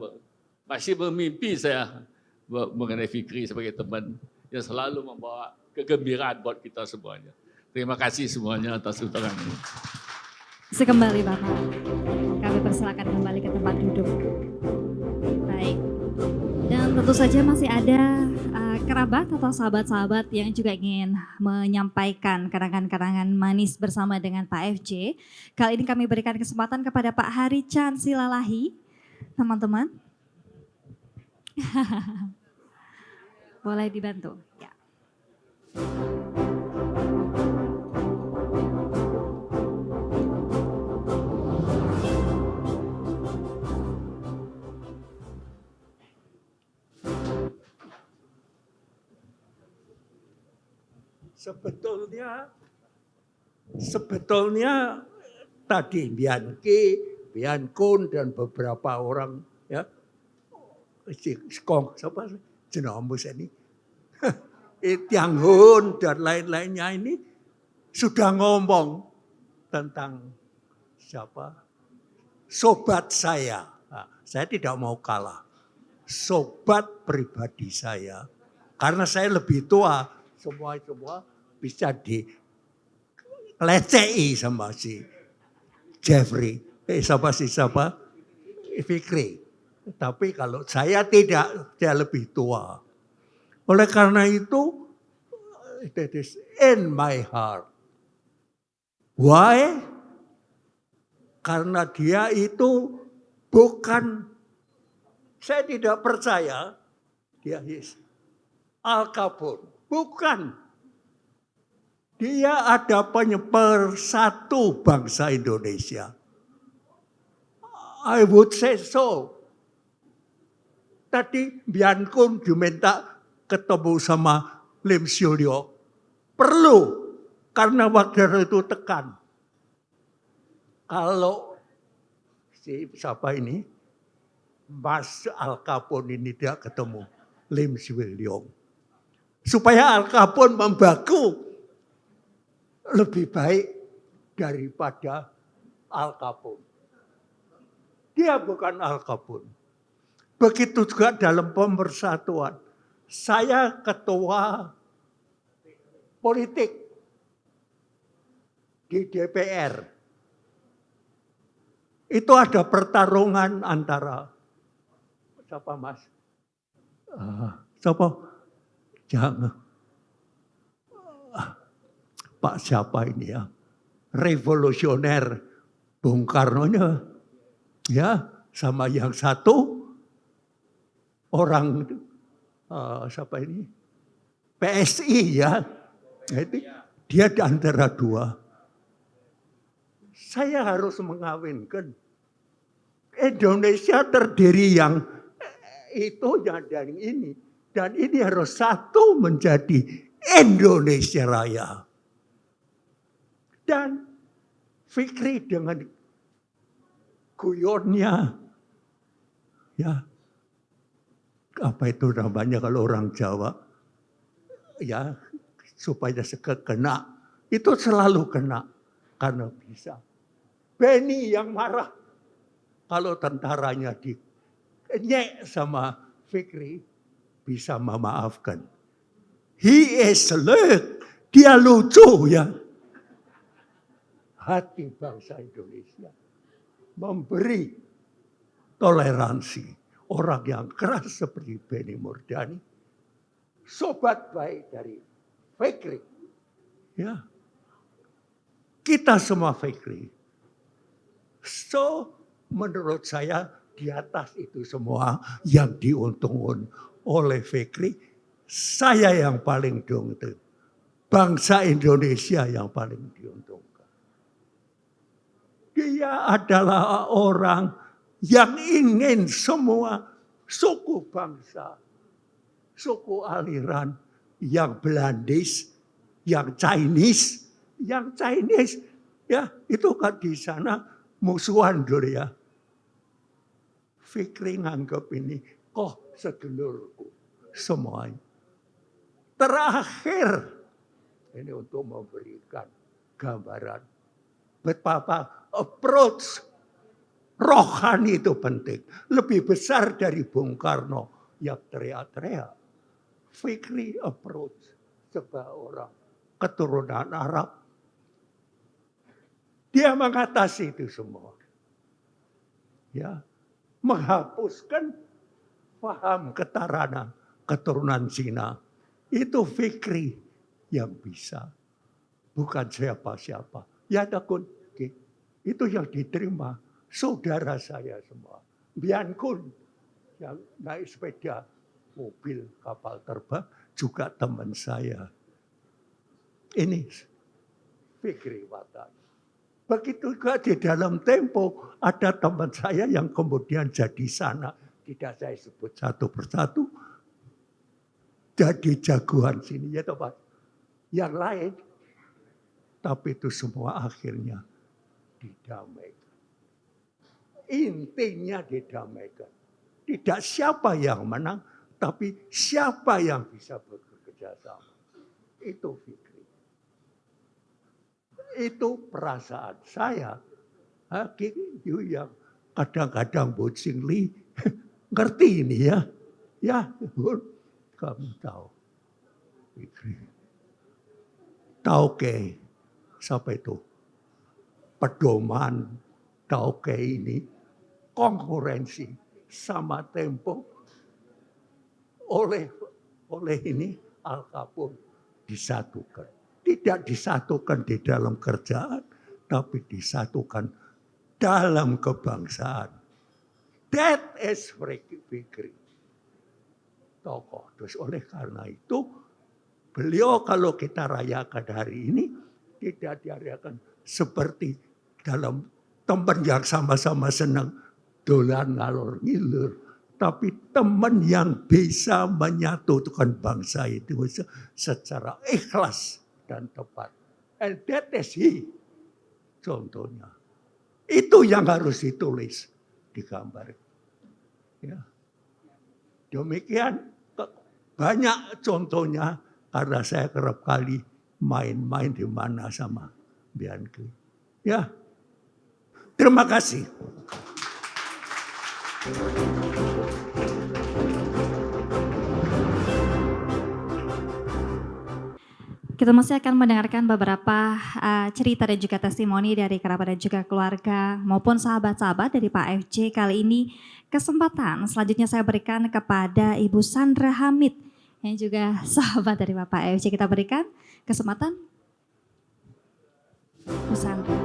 masih bermimpi saya mengenai Fikri sebagai teman yang selalu membawa kegembiraan buat kita semuanya. Terima kasih semuanya atas undangan ini. Sekembali Bapak, kami persilakan kembali ke tempat duduk. Baik, dan tentu saja masih ada kerabat atau sahabat-sahabat yang juga ingin menyampaikan karangan-karangan manis bersama dengan Pak FJ. Kali ini kami berikan kesempatan kepada Pak Hari Chan Silalahi, teman-teman. Boleh dibantu. Ya. Sebetulnya tadi Bian Kun dan beberapa orang ya siapa jenamus ini Tiang Hun dan lain-lainnya ini sudah ngomong tentang siapa sobat saya. Nah, saya tidak mau kalah. Sobat pribadi saya karena saya lebih tua. Semua bisa dilecei sama si Jeffrey. Siapa? Fikri. Tapi kalau saya tidak, saya lebih tua. Oleh karena itu, it is in my heart. Why? Karena dia itu bukan, saya tidak percaya dia Al Capone. Bukan. Dia ada pemersatu bangsa Indonesia. I would say so. Tadi Bian Kun diminta ketemu sama Lim Siu Liu. Perlu. Karena waktu itu tekan. Kalau siapa ini? Mas Al Capone ini dia ketemu Lim Siu Liu. Supaya Al Capone membaku lebih baik daripada Al Capone. Dia bukan Al Capone. Begitu juga dalam pemersatuan. Saya ketua politik di DPR. Itu ada pertarungan antara siapa Mas? Siapa? Jangan. Pak siapa ini ya? Revolusioner Bung Karno-nya. Ya, sama yang satu orang siapa ini? PSI ya. Itu dia di antara dua. Saya harus mengawinkan. Indonesia terdiri yang itu dan ini. Dan ini harus satu menjadi Indonesia Raya. Dan Fikri dengan guyonnya, ya apa itu namanya kalau orang Jawa, ya supaya kena, itu selalu kena karena bisa. Benny yang marah kalau tentaranya dinyek sama Fikri bisa memaafkan. He is look, dia lucu ya. Hati bangsa Indonesia memberi toleransi orang yang keras seperti Benny Murdani, sobat baik dari Fikri. Ya. Kita semua Fikri. So, menurut saya di atas itu semua yang diuntungkan oleh Fikri, saya yang paling diuntungkan. Bangsa Indonesia yang paling diuntungkan. Dia adalah orang yang ingin semua suku bangsa, suku aliran, yang Belandis, yang Chinese, ya itu kan di sana musuhan dulu ya. Fikri nganggap ini, kok sedulurku semuanya. Terakhir, ini untuk memberikan gambaran betapa approach rohani itu penting. Lebih besar dari Bung Karno yang teriak-teriak. Fikri approach sebagai orang keturunan Arab. Dia mengatasi itu semua. Ya, menghapuskan paham ketaranan keturunan Cina. Itu Fikri yang bisa. Bukan siapa-siapa. Ya takut. Itu yang diterima saudara saya semua. Bian Kun yang naik sepeda, mobil, kapal terbang juga teman saya. Ini Fikri Watan. Begitu juga di dalam Tempo ada teman saya yang kemudian jadi sana. Tidak saya sebut satu persatu. Jadi jagoan sini ya Pak. Yang lain. Tapi itu semua akhirnya didamaikan. Intinya didamaikan. Tidak siapa yang menang, tapi siapa yang bisa bekerja sama. Itu Fikri. Itu perasaan saya. Itu yang kadang-kadang Bocing Li ngerti ini ya. Ya, kamu tahu. Fikri. Tauke. Siapa itu? Pedoman Tauke ini konkurensi sama Tempo oleh ini Al Capone disatukan. Tidak disatukan di dalam kerjaan, tapi disatukan dalam kebangsaan. That is Fikri. Tokoh. Terus oleh karena itu, beliau kalau kita rayakan hari ini, tidak dirayakan seperti dalam teman yang sama-sama senang dolan ngalor ngilur. Tapi teman yang bisa menyatukan bangsa itu secara ikhlas dan tepat. And that is he. Contohnya. Itu yang harus ditulis di gambar. Ya. Demikian banyak contohnya karena saya kerap kali main-main di mana sama Bianchi. Ya. Terima kasih. Kita masih akan mendengarkan beberapa cerita dan juga testimoni dari kerabat dan juga keluarga maupun sahabat-sahabat dari Pak FJ. Kali ini kesempatan selanjutnya saya berikan kepada Ibu Sandra Hamid yang juga sahabat dari Bapak FJ. Kita berikan kesempatan Bu Sandra.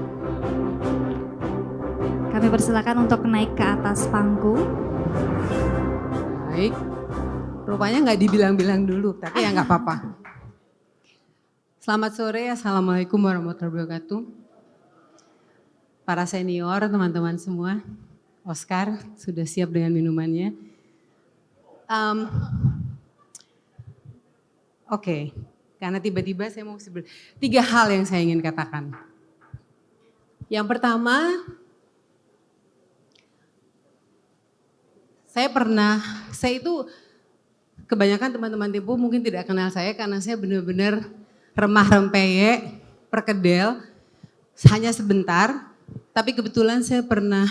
Kami persilakan untuk naik ke atas panggung. Baik, rupanya nggak dibilang-bilang dulu, tapi ya nggak apa-apa. Selamat sore, Assalamualaikum warahmatullahi wabarakatuh. Para senior, teman-teman semua, Oscar sudah siap dengan minumannya. Oke, karena tiba-tiba saya mau 3 hal yang saya ingin katakan. Yang pertama, saya itu kebanyakan teman-teman Tempo mungkin tidak kenal saya karena saya benar-benar remah rempeye, perkedel, hanya sebentar. Tapi kebetulan saya pernah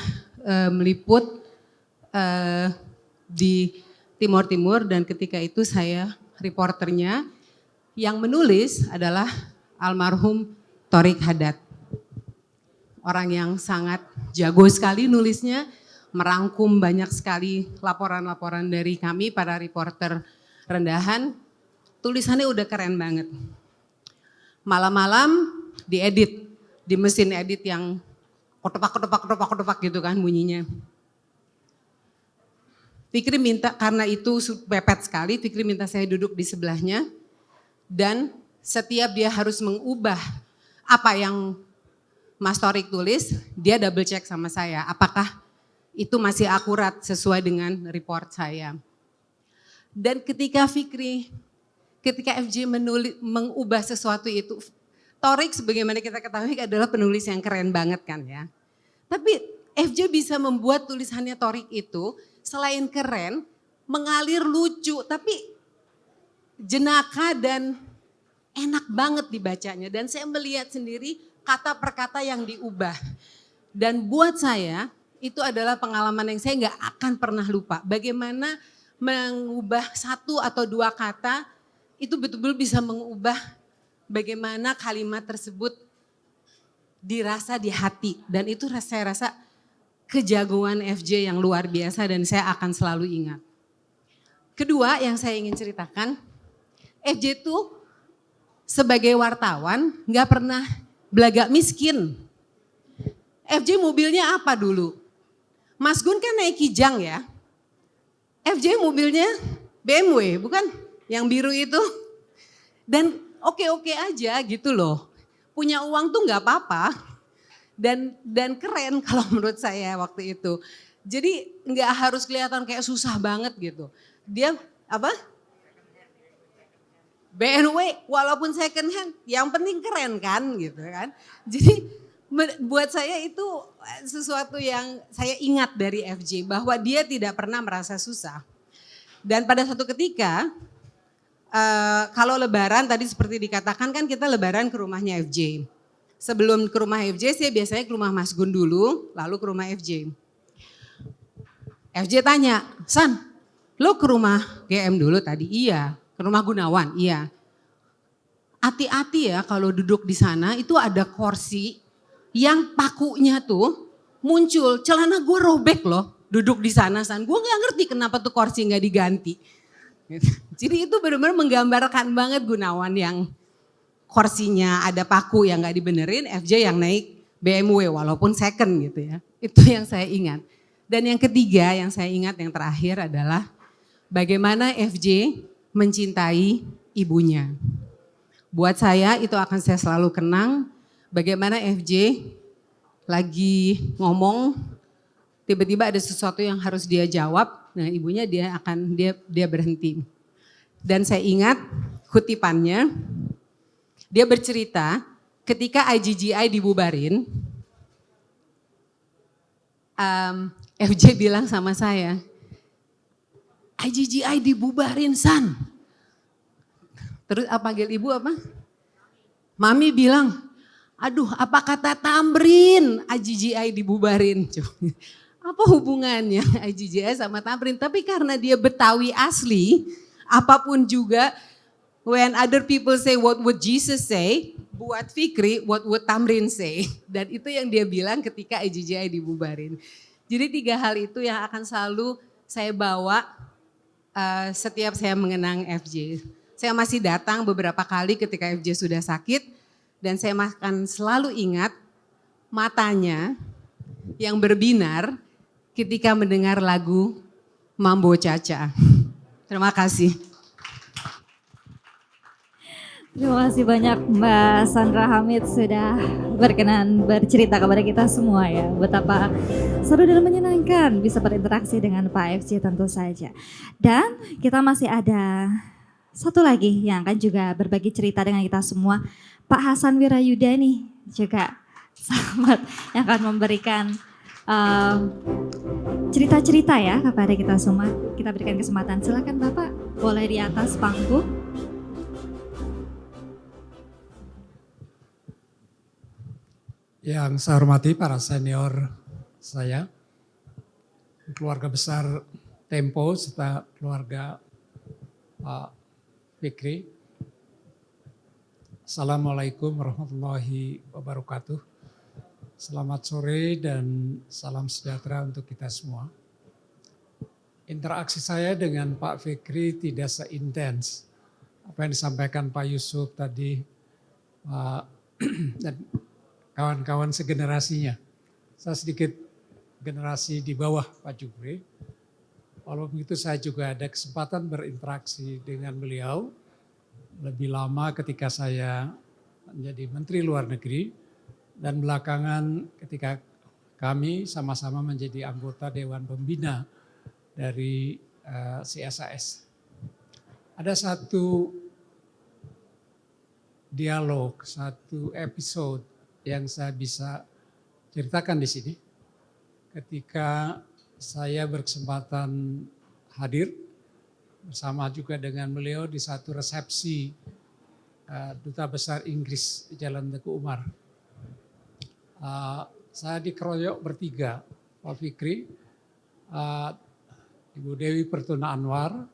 meliput di Timur Timur dan ketika itu saya reporternya. Yang menulis adalah almarhum Thorik Hadad. Orang yang sangat jago sekali nulisnya, merangkum banyak sekali laporan-laporan dari kami para reporter rendahan. Tulisannya udah keren banget. Malam-malam diedit di mesin edit yang kotopak gitu kan bunyinya. Fikri minta, karena itu pepet sekali, Fikri minta saya duduk di sebelahnya dan setiap dia harus mengubah apa yang Mas Thorik tulis, dia double check sama saya apakah itu masih akurat sesuai dengan report saya. Dan ketika FJ mengubah sesuatu itu, Thorik sebagaimana kita ketahui adalah penulis yang keren banget kan ya. Tapi FJ bisa membuat tulisannya Thorik itu selain keren, mengalir lucu, tapi jenaka dan enak banget dibacanya. Dan saya melihat sendiri kata per kata yang diubah. Dan buat saya itu adalah pengalaman yang saya nggak akan pernah lupa. Bagaimana mengubah satu atau dua kata itu betul-betul bisa mengubah bagaimana kalimat tersebut dirasa di hati. Dan itu saya rasa kejagoan FJ yang luar biasa dan saya akan selalu ingat. Kedua yang saya ingin ceritakan, FJ itu sebagai wartawan nggak pernah belagak miskin. FJ mobilnya apa dulu? Mas Gun kan naik Kijang ya. FJ mobilnya BMW, bukan? Yang biru itu. Dan oke-oke aja gitu loh. Punya uang tuh nggak apa-apa. Dan keren kalau menurut saya waktu itu. Jadi nggak harus kelihatan kayak susah banget gitu. Dia apa? BMW walaupun second hand, yang penting keren kan gitu kan. Jadi buat saya itu sesuatu yang saya ingat dari FJ bahwa dia tidak pernah merasa susah. Dan pada satu ketika kalau lebaran tadi seperti dikatakan kan kita lebaran ke rumahnya FJ. Sebelum ke rumah FJ saya biasanya ke rumah Mas Gun dulu lalu ke rumah FJ. FJ tanya, San lo ke rumah GM dulu tadi? Iya. Ke rumah Gunawan? Iya. Hati-hati ya kalau duduk di sana itu ada kursi yang pakunya tuh muncul, celana gue robek loh duduk di sana San. Gue gak ngerti kenapa tuh kursi gak diganti. Jadi itu benar-benar menggambarkan banget Gunawan yang kursinya ada paku yang gak dibenerin, FJ yang naik BMW walaupun second gitu ya. Itu yang saya ingat. Dan yang ketiga yang saya ingat yang terakhir adalah bagaimana FJ mencintai ibunya. Buat saya itu akan saya selalu kenang bagaimana FJ lagi ngomong tiba-tiba ada sesuatu yang harus dia jawab. Nah, ibunya dia berhenti. Dan saya ingat kutipannya dia bercerita ketika IGGI dibubarin FJ bilang sama saya, IGGI dibubarin San. Terus panggil ibu apa? Mami bilang, aduh apa kata Tamrin IGGI dibubarin. Apa hubungannya IGGI sama Tamrin? Tapi karena dia Betawi asli, apapun juga, when other people say what would Jesus say, buat Fikri what would Tamrin say. Dan itu yang dia bilang ketika IGGI dibubarin. Jadi 3 hal itu yang akan selalu saya bawa setiap saya mengenang FJ. Saya masih datang beberapa kali ketika FJ sudah sakit dan saya akan selalu ingat matanya yang berbinar ketika mendengar lagu Mambo Caca. Terima kasih. Terima kasih banyak Mbak Sandra Hamid sudah berkenan bercerita kepada kita semua ya. Betapa seru dan menyenangkan bisa berinteraksi dengan Pak FJ tentu saja. Dan kita masih ada satu lagi yang akan juga berbagi cerita dengan kita semua. Pak Hasan Wirayuda nih juga selamat yang akan memberikan cerita-cerita ya kepada kita semua. Kita berikan kesempatan, silakan Bapak boleh di atas panggung. Yang saya hormati para senior saya, keluarga besar Tempo serta keluarga Pak Fikri. Assalamualaikum warahmatullahi wabarakatuh. Selamat sore dan salam sejahtera untuk kita semua. Interaksi saya dengan Pak Fikri tidak seintens apa yang disampaikan Pak Yusuf tadi dan kawan-kawan segenerasinya. Saya sedikit generasi di bawah Pak Jufri. Walaupun begitu saya juga ada kesempatan berinteraksi dengan beliau lebih lama ketika saya menjadi Menteri Luar Negeri dan belakangan ketika kami sama-sama menjadi anggota Dewan Pembina dari CSIS. Ada satu dialog, satu episode yang saya bisa ceritakan di sini ketika saya berkesempatan hadir bersama juga dengan beliau di satu resepsi Duta Besar Inggris di Jalan Teguh Umar. Saya dikeroyok bertiga, Pak Fikri, Ibu Dewi Pertuna Anwar,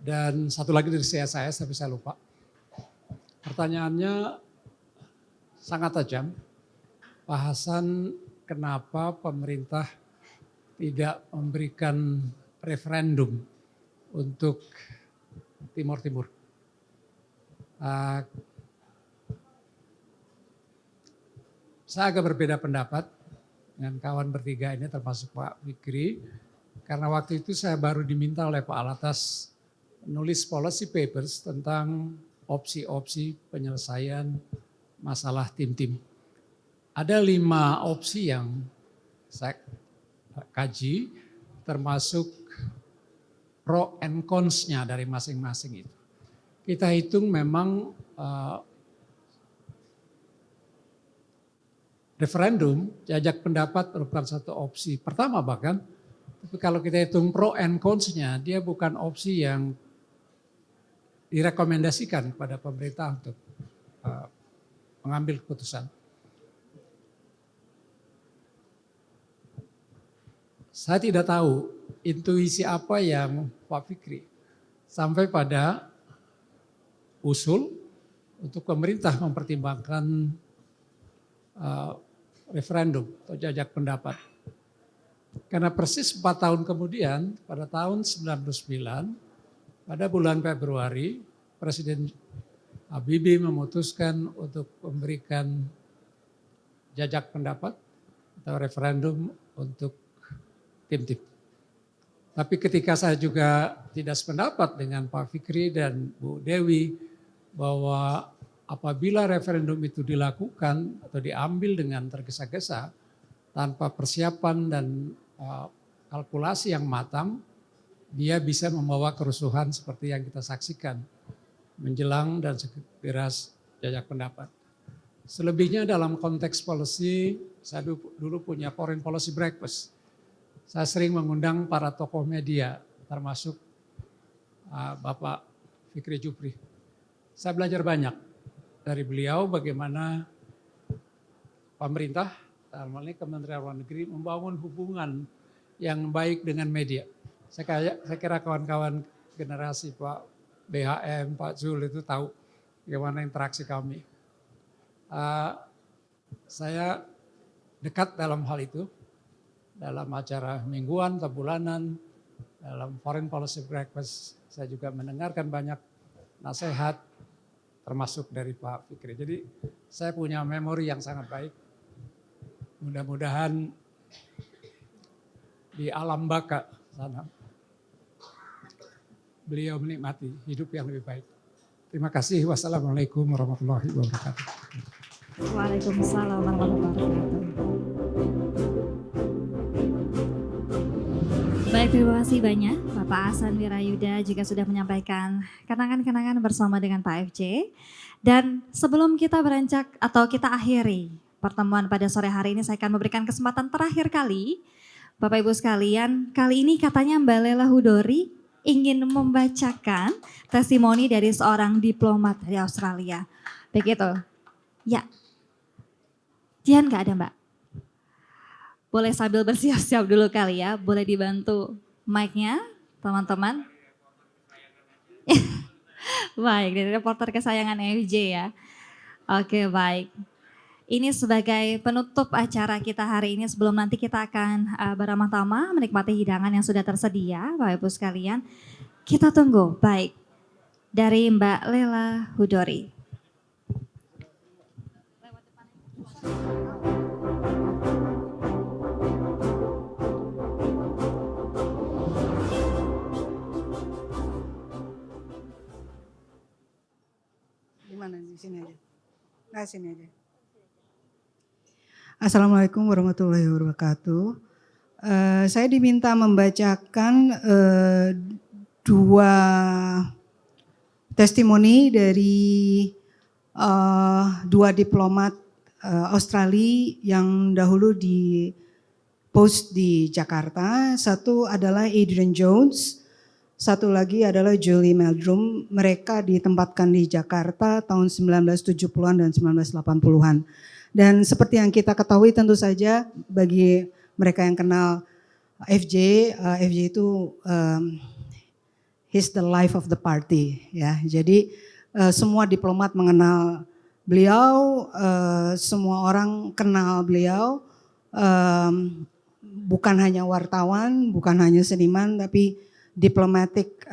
dan satu lagi dari saya tapi saya lupa. Pertanyaannya sangat tajam. Pak Hasan, kenapa pemerintah tidak memberikan referendum untuk Timur Timur? Saya agak berbeda pendapat dengan kawan bertiga ini termasuk Pak Fikri. Karena waktu itu saya baru diminta oleh Pak Alatas menulis policy papers tentang opsi-opsi penyelesaian masalah tim-tim. Ada 5 opsi yang saya kaji, termasuk pro and cons-nya dari masing-masing itu. Kita hitung memang referendum, jajak pendapat merupakan satu opsi pertama bahkan, tapi kalau kita hitung pro and cons-nya, dia bukan opsi yang direkomendasikan kepada pemerintah untuk mengambil keputusan. Saya tidak tahu intuisi apa yang Pak Fikri sampai pada usul untuk pemerintah mempertimbangkan referendum atau jajak pendapat. Karena persis 4 tahun kemudian, pada tahun 1999, pada bulan Februari, Presiden Habibie memutuskan untuk memberikan jajak pendapat atau referendum untuk tim-tim. Tapi ketika saya juga tidak sependapat dengan Pak Fikri dan Bu Dewi bahwa apabila referendum itu dilakukan atau diambil dengan tergesa-gesa tanpa persiapan dan kalkulasi yang matang, dia bisa membawa kerusuhan seperti yang kita saksikan menjelang dan segera jajak pendapat. Selebihnya dalam konteks policy, saya dulu punya foreign policy breakfast. Saya sering mengundang para tokoh media, termasuk Bapak Fikri Jufri. Saya belajar banyak dari beliau bagaimana pemerintah, dalam hal ini Kementerian Luar Negeri, membangun hubungan yang baik dengan media. Saya kira kawan-kawan generasi Pak BHM, Pak Zul itu tahu bagaimana interaksi kami. Saya dekat dalam hal itu, dalam acara mingguan atau bulanan, dalam foreign policy breakfast, saya juga mendengarkan banyak nasihat, termasuk dari Pak Fikri. Jadi saya punya memori yang sangat baik. Mudah-mudahan di alam baka sana beliau menikmati hidup yang lebih baik. Terima kasih. Wassalamualaikum warahmatullahi wabarakatuh. Waalaikumsalam warahmatullahi wabarakatuh. Baik, terima kasih banyak Bapak Hasan Wirayuda juga sudah menyampaikan kenangan-kenangan bersama dengan Pak FC. Dan sebelum kita beranjak atau kita akhiri pertemuan pada sore hari ini, saya akan memberikan kesempatan terakhir kali Bapak Ibu sekalian. Kali ini katanya Mbak Lela Hudori ingin membacakan testimoni dari seorang diplomat dari Australia. Begitu? Ya. Jihan nggak ada Mbak? Boleh sambil bersiap-siap dulu kali ya. Boleh dibantu mic-nya teman-teman. Baik, dari reporter kesayangan FJ ya. Oke, baik. Ini sebagai penutup acara kita hari ini sebelum nanti kita akan beramah-tamah menikmati hidangan yang sudah tersedia, Bapak Ibu sekalian. Kita tunggu, baik, dari Mbak Lela Hudori. Di mana? Di sini aja. Nah, sini aja. Assalamualaikum warahmatullahi wabarakatuh. Saya diminta membacakan 2 testimoni dari 2 diplomat Australia yang dahulu di post di Jakarta. Satu adalah Adrian Jones, Satu lagi adalah Julie Meldrum. Mereka ditempatkan di Jakarta tahun 1970-an dan 1980-an. Dan seperti yang kita ketahui tentu saja bagi mereka yang kenal FJ, FJ itu he's the life of the party ya. Jadi semua diplomat mengenal beliau, semua orang kenal beliau. Bukan hanya wartawan, bukan hanya seniman, tapi diplomatic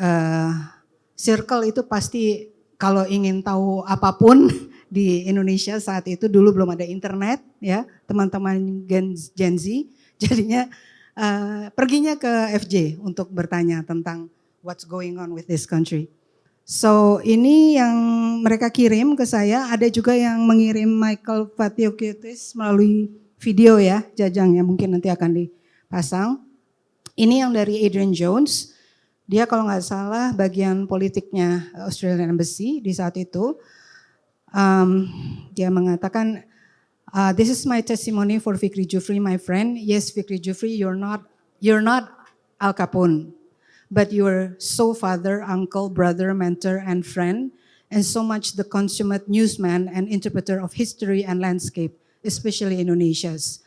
circle itu pasti kalau ingin tahu apapun di Indonesia saat itu, dulu belum ada internet ya, teman-teman Gen Z, jadinya perginya ke FJ untuk bertanya tentang what's going on with this country. So ini yang mereka kirim ke saya, ada juga yang mengirim Michael Vathiokiotis melalui video ya, Jajang ya, mungkin nanti akan dipasang. Ini yang dari Adrian Jones, dia kalau nggak salah bagian politiknya Australian Embassy di saat itu. Dia mengatakan, this is my testimony for Fikri Jufri, my friend. Yes, Fikri Jufri, you're not Al Capone, but you're so father, uncle, brother, mentor, and friend, and so much the consummate newsman and interpreter of history and landscape, especially Indonesia's.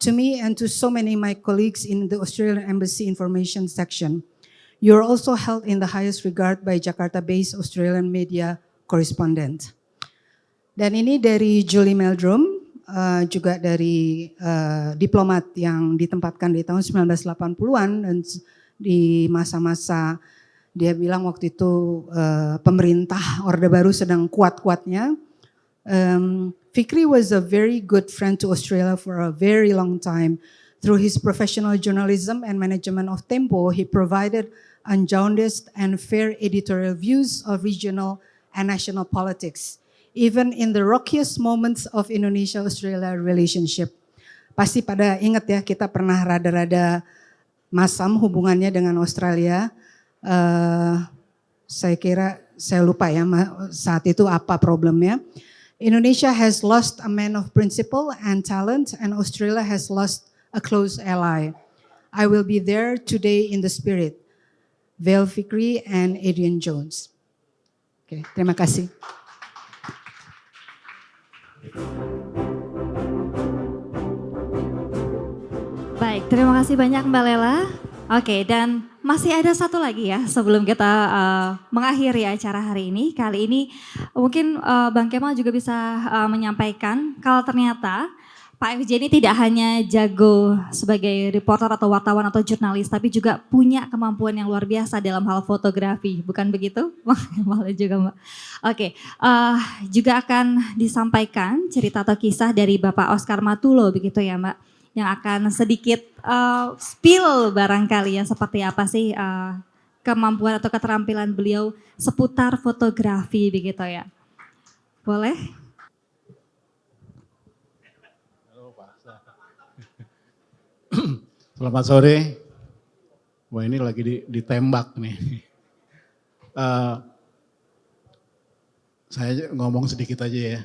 To me and to so many my colleagues in the Australian Embassy Information Section, you're also held in the highest regard by Jakarta-based Australian media correspondent. Dan ini dari Julie Meldrum, juga dari diplomat yang ditempatkan di tahun 1980-an dan di masa-masa dia bilang waktu itu pemerintah Orde Baru sedang kuat-kuatnya. Fikri was a very good friend to Australia for a very long time. Through his professional journalism and management of Tempo, he provided unjaundiced and fair editorial views of regional and national politics, even in the rockiest moments of Indonesia-Australia relationship. Pasti pada ingat ya, kita pernah rada-rada masam hubungannya dengan Australia. Saya kira, saya lupa ya saat itu apa problemnya. Indonesia has lost a man of principle and talent, and Australia has lost a close ally. I will be there today in the spirit. Vel Fikri and Adrian Jones. Oke, terima kasih. Baik, terima kasih banyak Mbak Lela. Oke, dan masih ada satu lagi ya sebelum kita mengakhiri acara hari ini. Kali ini mungkin Bang Kemal juga bisa menyampaikan kalau ternyata Pak FJ ini tidak hanya jago sebagai reporter atau wartawan atau jurnalis, tapi juga punya kemampuan yang luar biasa dalam hal fotografi, bukan begitu? Bang Kemal juga Mbak. Oke, juga akan disampaikan cerita atau kisah dari Bapak Oscar Matulo begitu ya Mbak, yang akan sedikit spill barangkali ya seperti apa sih kemampuan atau keterampilan beliau seputar fotografi begitu ya. Boleh? Selamat sore. Wah ini lagi ditembak nih. Saya ngomong sedikit aja ya.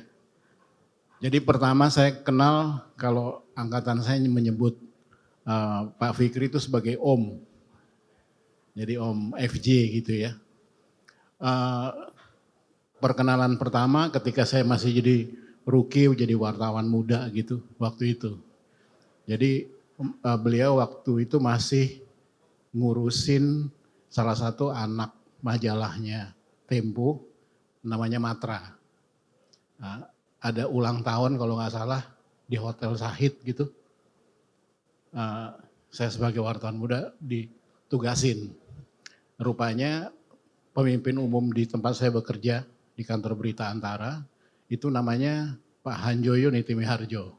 Jadi pertama saya kenal, kalau angkatan saya menyebut Pak Fikri itu sebagai Om. Jadi Om FJ gitu ya. Perkenalan pertama ketika saya masih jadi rookie, jadi wartawan muda gitu waktu itu. Jadi beliau waktu itu masih ngurusin salah satu anak majalahnya Tempo, namanya Matra. Nah, ada ulang tahun kalau nggak salah di Hotel Sahid gitu. Saya sebagai wartawan muda ditugasin. Rupanya pemimpin umum di tempat saya bekerja di kantor berita Antara itu namanya Pak Hanjoyo Nitimiharjo,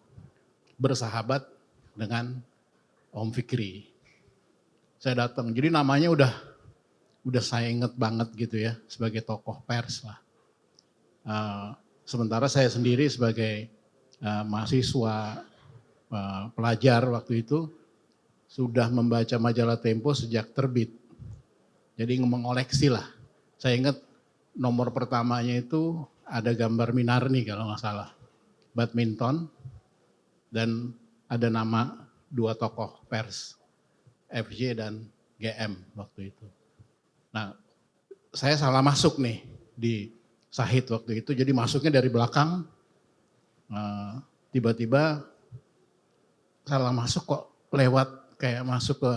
bersahabat dengan Om Fikri. Saya datang, jadi namanya udah saya inget banget gitu ya sebagai tokoh pers lah. Sementara saya sendiri sebagai mahasiswa pelajar waktu itu sudah membaca majalah Tempo sejak terbit. Jadi mengoleksi lah. Saya ingat nomor pertamanya itu ada gambar Minarni kalau nggak salah. Badminton dan ada nama dua tokoh pers, FJ dan GM waktu itu. Nah, saya salah masuk nih di Sahid waktu itu, jadi masuknya dari belakang, tiba-tiba salah masuk kok lewat kayak masuk ke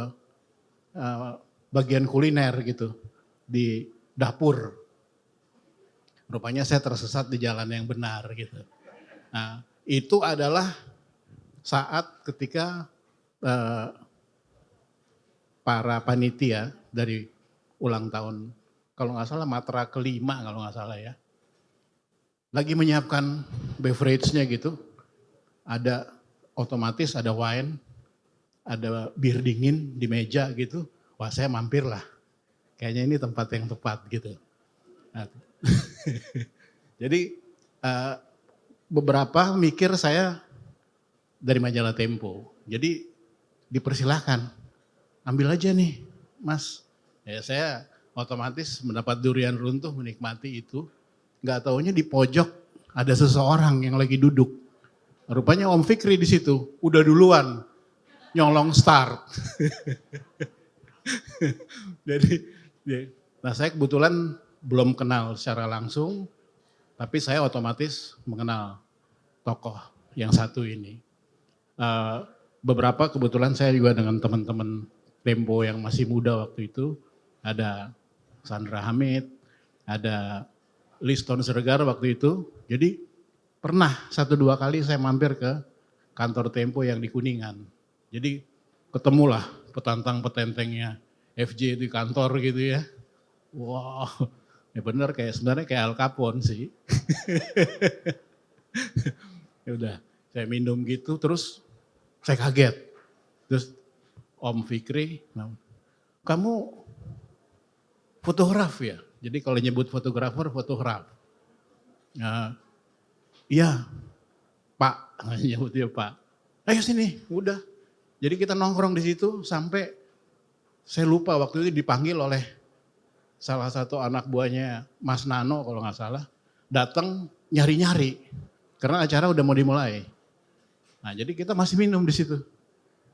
bagian kuliner gitu, di dapur. Rupanya saya tersesat di jalan yang benar gitu. Nah, itu adalah saat ketika para panitia dari ulang tahun, kalau nggak salah Matra kelima kalau nggak salah ya, lagi menyiapkan beverage-nya gitu, ada otomatis ada wine, ada bir dingin di meja gitu, wah saya mampir lah, kayaknya ini tempat yang tepat gitu. Nah, jadi beberapa mikir saya dari majalah Tempo, jadi dipersilahkan ambil aja nih Mas. Ya saya otomatis mendapat durian runtuh menikmati itu, nggak taunya di pojok ada seseorang yang lagi duduk. Rupanya Om Fikri di situ, udah duluan nyolong start. Jadi, nah saya kebetulan belum kenal secara langsung, tapi saya otomatis mengenal tokoh yang satu ini. Beberapa kebetulan saya juga dengan teman-teman Tempo yang masih muda waktu itu, ada Sandra Hamid, ada Liston Siregar waktu itu. Jadi pernah 1-2 kali saya mampir ke kantor Tempo yang di Kuningan. Jadi ketemulah petantang-petentengnya FJ di kantor gitu ya. Wow, ya bener sebenarnya kayak Al Capone sih. Ya udah, saya minum gitu terus saya kaget. Terus Om Fikri, kamu fotograf ya? Jadi kalau nyebut fotografer, fotograf. Iya, Pak, nyebutnya Pak. Ayo sini, udah. Jadi kita nongkrong di situ sampai saya lupa waktu itu dipanggil oleh salah satu anak buahnya Mas Nano kalau nggak salah, datang nyari-nyari karena acara udah mau dimulai. Nah jadi kita masih minum di situ.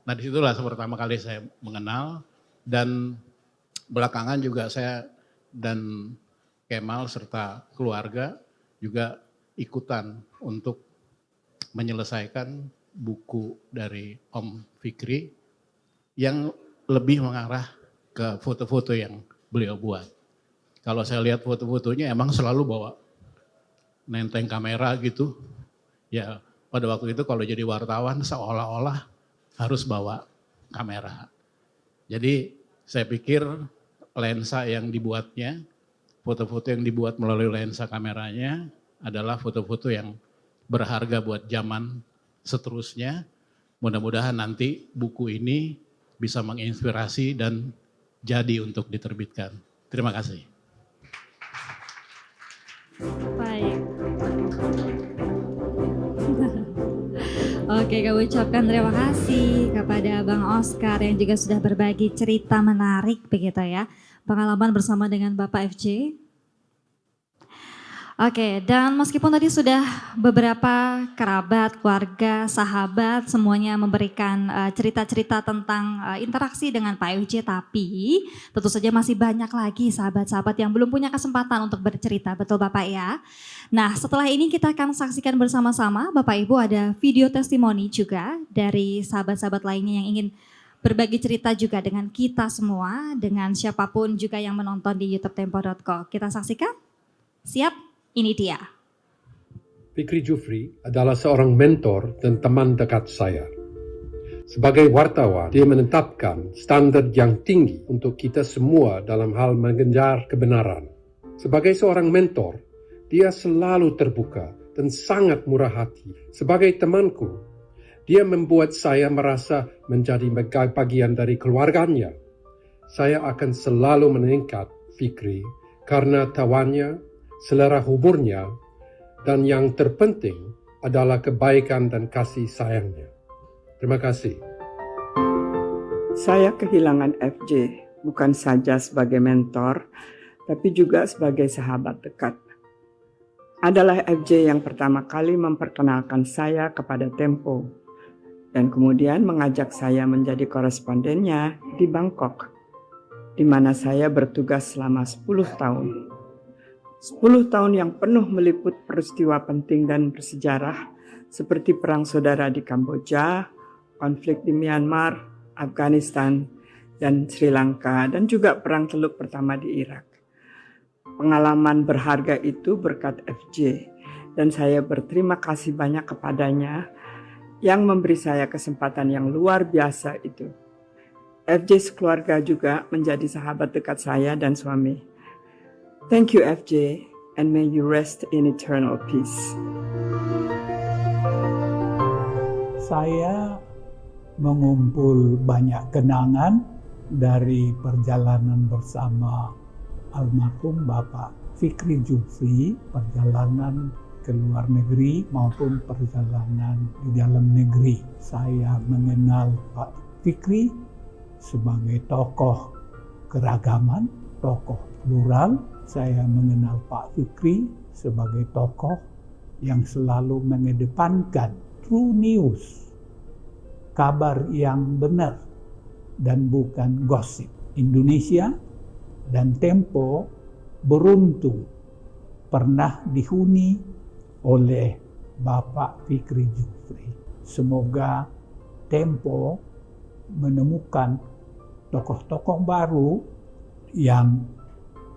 Nah disitulah pertama kali saya mengenal, dan belakangan juga saya dan Kemal serta keluarga juga ikutan untuk menyelesaikan buku dari Om Fikri yang lebih mengarah ke foto-foto yang beliau buat. Kalau saya lihat foto-fotonya emang selalu bawa nenteng kamera gitu. Ya pada waktu itu kalau jadi wartawan seolah-olah harus bawa kamera. Jadi saya pikir lensa yang dibuatnya, foto-foto yang dibuat melalui lensa kameranya adalah foto-foto yang berharga buat zaman seterusnya. Mudah-mudahan nanti buku ini bisa menginspirasi dan jadi untuk diterbitkan. Terima kasih. Baik. Oke, kami ucapkan terima kasih kepada Bang Oscar yang juga sudah berbagi cerita menarik begitu ya. Pengalaman bersama dengan Bapak FJ. Oke, dan meskipun tadi sudah beberapa kerabat, keluarga, sahabat semuanya memberikan cerita-cerita tentang interaksi dengan Pak FJ, tapi tentu saja masih banyak lagi sahabat-sahabat yang belum punya kesempatan untuk bercerita, betul Bapak ya? Nah setelah ini kita akan saksikan bersama-sama, Bapak Ibu ada video testimoni juga dari sahabat-sahabat lainnya yang ingin berbagi cerita juga dengan kita semua, dengan siapapun juga yang menonton di youtube.tempo.co. Kita saksikan? Siap? Ini dia. Fikri Jufri adalah seorang mentor dan teman dekat saya. Sebagai wartawan, dia menetapkan standar yang tinggi untuk kita semua dalam hal mengejar kebenaran. Sebagai seorang mentor, dia selalu terbuka dan sangat murah hati. Sebagai temanku, dia membuat saya merasa menjadi bagian dari keluarganya. Saya akan selalu meningkat Fikri karena tawannya, selera humornya, dan yang terpenting adalah kebaikan dan kasih sayangnya. Terima kasih. Saya kehilangan FJ bukan saja sebagai mentor, tapi juga sebagai sahabat dekat. Adalah FJ yang pertama kali memperkenalkan saya kepada Tempo, dan kemudian mengajak saya menjadi korespondennya di Bangkok. di mana saya bertugas selama 10 tahun. 10 tahun yang penuh meliput peristiwa penting dan bersejarah seperti Perang Saudara di Kamboja, konflik di Myanmar, Afghanistan, dan Sri Lanka, dan juga Perang Teluk pertama di Irak. Pengalaman berharga itu berkat FJ, dan saya berterima kasih banyak kepadanya yang memberi saya kesempatan yang luar biasa itu. FJ sekeluarga juga menjadi sahabat dekat saya dan suami. Thank you FJ, and may you rest in eternal peace. Saya mengumpul banyak kenangan dari perjalanan bersama almarhum Bapak Fikri Jufri, perjalanan ke luar negeri maupun perjalanan di dalam negeri. Saya mengenal Pak Fikri sebagai tokoh keragaman, tokoh plural. Saya mengenal Pak Fikri sebagai tokoh yang selalu mengedepankan true news, kabar yang benar dan bukan gosip. Indonesia dan Tempo beruntung pernah dihuni oleh Bapak Fikri Jufri. Semoga Tempo menemukan tokoh-tokoh baru yang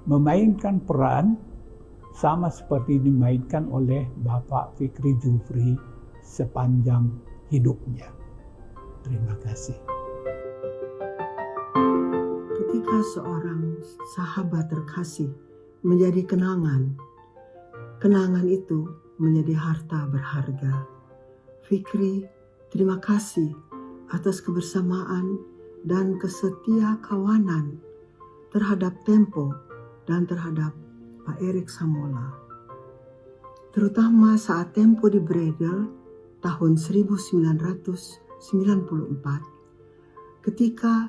memainkan peran sama seperti dimainkan oleh Bapak Fikri Jufri sepanjang hidupnya. Terima kasih. Ketika seorang sahabat terkasih menjadi kenangan, kenangan itu menjadi harta berharga. Fikri, terima kasih atas kebersamaan dan kesetia kawanan terhadap Tempo dan terhadap Pak Erik Samola. Terutama saat Tempo di Bredel tahun 1994, ketika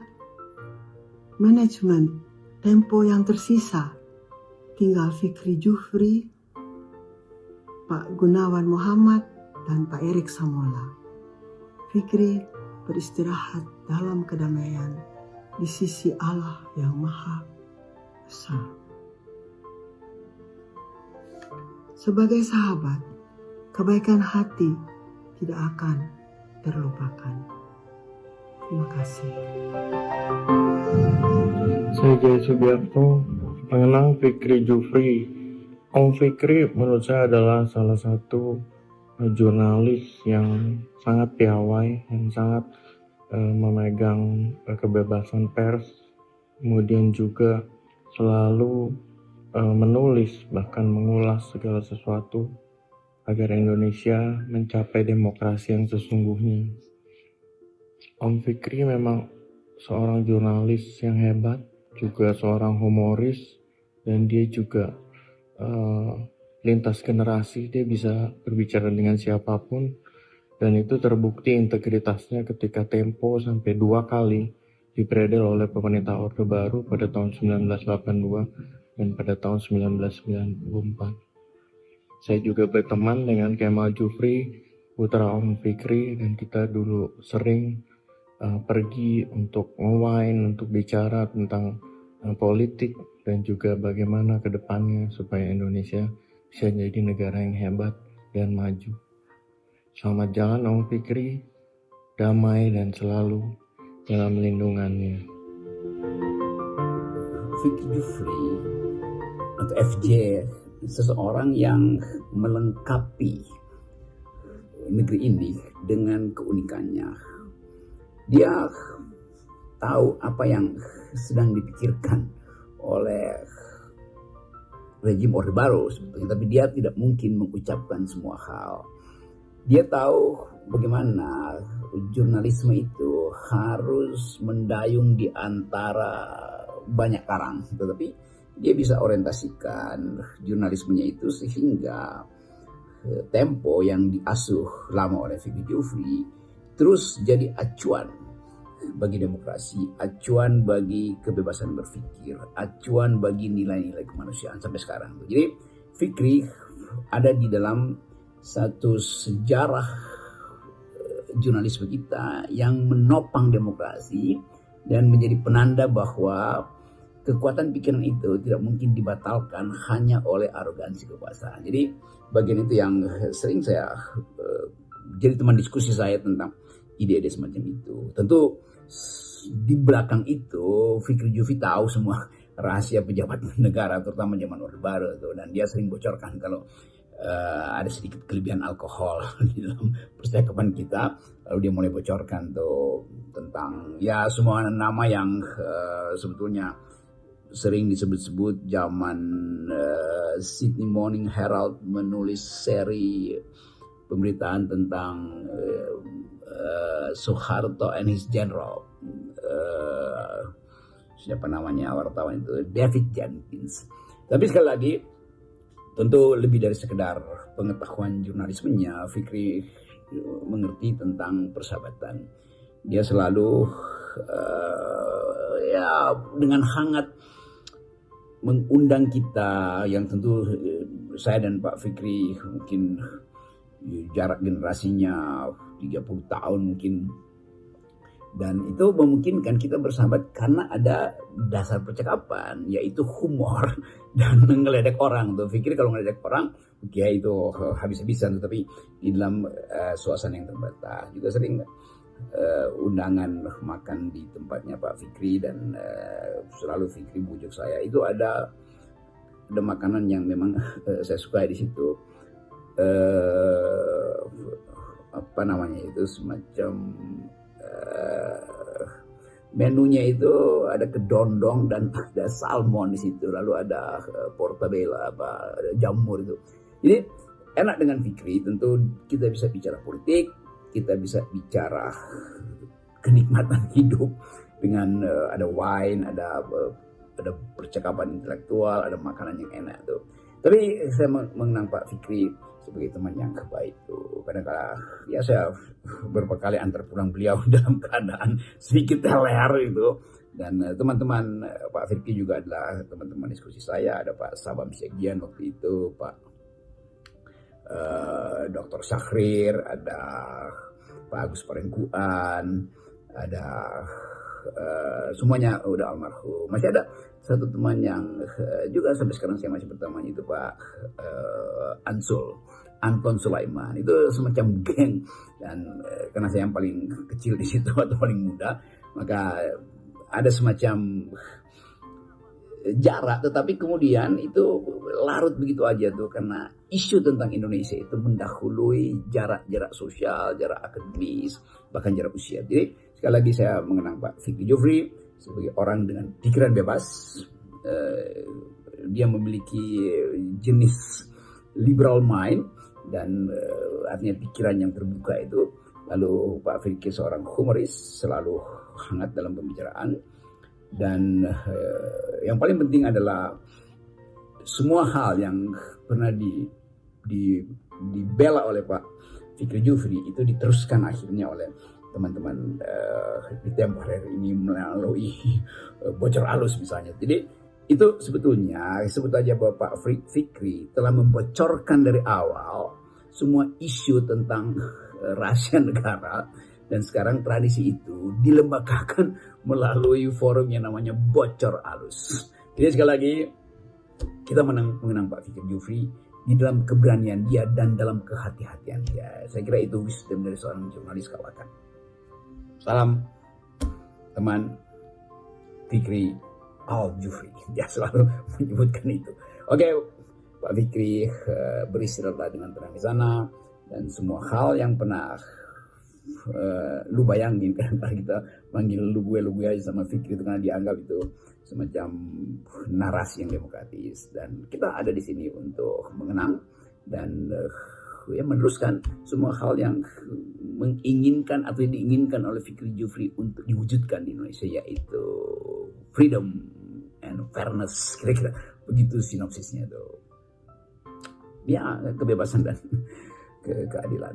manajemen Tempo yang tersisa tinggal Fikri Jufri, Pak Gunawan Muhammad, dan Pak Erik Samola. Fikri beristirahat dalam kedamaian di sisi Allah yang Maha Esa. Sebagai sahabat, kebaikan hati tidak akan terlupakan. Terima kasih. Saya Jaya Subiakto, mengenang Fikri Jufri. Om Fikri menurut saya adalah salah satu jurnalis yang sangat piawai, yang sangat memegang kebebasan pers, kemudian juga selalu menulis bahkan mengulas segala sesuatu agar Indonesia mencapai demokrasi yang sesungguhnya. Om Fikri memang seorang jurnalis yang hebat, juga seorang humoris, dan dia juga lintas generasi, dia bisa berbicara dengan siapapun, dan itu terbukti integritasnya ketika Tempo sampai 2 kali dibredel oleh pemerintah Orde Baru pada tahun 1982 dan pada tahun 1994. Saya juga berteman dengan Kemal Jufri, putra Om Fikri, dan kita dulu sering pergi untuk nge-wine, untuk bicara tentang politik dan juga bagaimana ke depannya supaya Indonesia bisa jadi negara yang hebat dan maju. Selamat jalan Om Fikri, damai dan selalu dalam lindungannya. Fikri Jufri atau FJ, seseorang yang melengkapi negeri ini dengan keunikannya. Dia tahu apa yang sedang dipikirkan oleh rejim Orde Baru sebetulnya, tapi dia tidak mungkin mengucapkan semua hal. Dia tahu bagaimana jurnalisme itu harus mendayung di antara banyak karang, tetapi dia bisa orientasikan jurnalismenya itu sehingga Tempo yang diasuh lama oleh Fikri Jufri terus jadi acuan bagi demokrasi, acuan bagi kebebasan berpikir, acuan bagi nilai-nilai kemanusiaan sampai sekarang. Jadi Fikri ada di dalam satu sejarah jurnalisme kita yang menopang demokrasi dan menjadi penanda bahwa kekuatan pikiran itu tidak mungkin dibatalkan hanya oleh arogansi kekuasaan. Jadi bagian itu yang sering saya jadi teman diskusi saya tentang ide-ide semacam itu. Tentu di belakang itu Fikri Jufri tahu semua rahasia pejabat negara, terutama zaman Orde Baru itu, dan dia sering bocorkan kalau ada sedikit kelebihan alkohol di dalam percakapan kita, lalu dia mulai bocorkan tuh tentang ya semua nama yang sebetulnya sering disebut-sebut zaman Sydney Morning Herald menulis seri pemberitaan tentang Soeharto and his general, siapa namanya wartawan itu, David Jenkins. Tapi sekali lagi tentu lebih dari sekedar pengetahuan jurnalismenya, Fikri mengerti tentang persahabatan. Dia selalu ya dengan hangat mengundang kita, yang tentu saya dan Pak Fikri mungkin jarak generasinya 30 tahun mungkin. Dan itu memungkinkan kita bersahabat karena ada dasar percakapan, yaitu humor dan ngeledek orang. Tuh Fikri kalau ngeledek orang, ya itu habis-habisan. Tapi di dalam suasana yang terbatas. Juga sering undangan makan di tempatnya Pak Fikri, dan selalu Fikri bujuk saya. Itu ada makanan yang memang saya suka di situ. Apa namanya itu, semacam menunya itu ada kedondong dan ada salmon di situ, lalu ada portabella, ada jamur itu. Jadi enak dengan Fikri. Tentu kita bisa bicara politik, kita bisa bicara kenikmatan hidup dengan ada wine, ada percakapan intelektual, ada makanan yang enak tuh. Tapi saya mengenang Pak Fikri sebagai teman yang baik tuh. Kadang-kadang ya saya beberapa kali antar pulang beliau dalam keadaan sedikit teler itu. Dan teman-teman Pak Fikri juga adalah teman-teman diskusi saya. Ada Pak Sabam Sekjian waktu itu, Pak Dr. Syahrir, ada Pak Agus Parengkuan, ada semuanya udah almarhum. Masih ada satu teman yang juga sampai sekarang saya masih berteman, itu Pak Anton Sulaiman. Itu semacam geng, dan karena saya yang paling kecil di situ atau paling muda, maka ada semacam jarak, tetapi kemudian itu larut begitu aja tuh, karena isu tentang Indonesia itu mendahului jarak sosial, jarak akademis, bahkan jarak usia. Jadi sekali lagi saya mengenang Pak Fikri Jufri sebagai orang dengan pikiran bebas. Dia memiliki jenis liberal mind, dan artinya pikiran yang terbuka itu. Lalu Pak Fikri seorang humoris, selalu hangat dalam pembicaraan. Dan yang paling penting adalah semua hal yang pernah dibela oleh Pak Fikri Jufri itu diteruskan akhirnya oleh teman-teman di Tempo hari ini melalui bocor alus misalnya. Jadi itu sebetulnya sebut aja bahwa Pak Fikri telah membocorkan dari awal semua isu tentang rahasia negara, dan sekarang tradisi itu dilembagakan melalui forum yang namanya bocor alus. Jadi sekali lagi kita mengenang Pak Fikri Jufri di dalam keberanian dia dan dalam kehati-hatian dia. Saya kira itu wisdom dari seorang jurnalis kawakan. Salam teman Fikri Al-Jufri. Dia selalu menyebutkan itu. Oke, Pak Fikri beristirahatlah dengan tenang di sana, dan semua hal yang pernah lu bayangin kan, kita manggil lu gue aja sama Fikri itu karena dianggap itu semacam narasi yang demokratis, dan kita ada di sini untuk mengenang dan ya meneruskan semua hal yang menginginkan atau diinginkan oleh Fikri Jufri untuk diwujudkan di Indonesia, yaitu freedom and fairness, kira-kira begitu sinopsisnya tuh. Ya, kebebasan dan keadilan.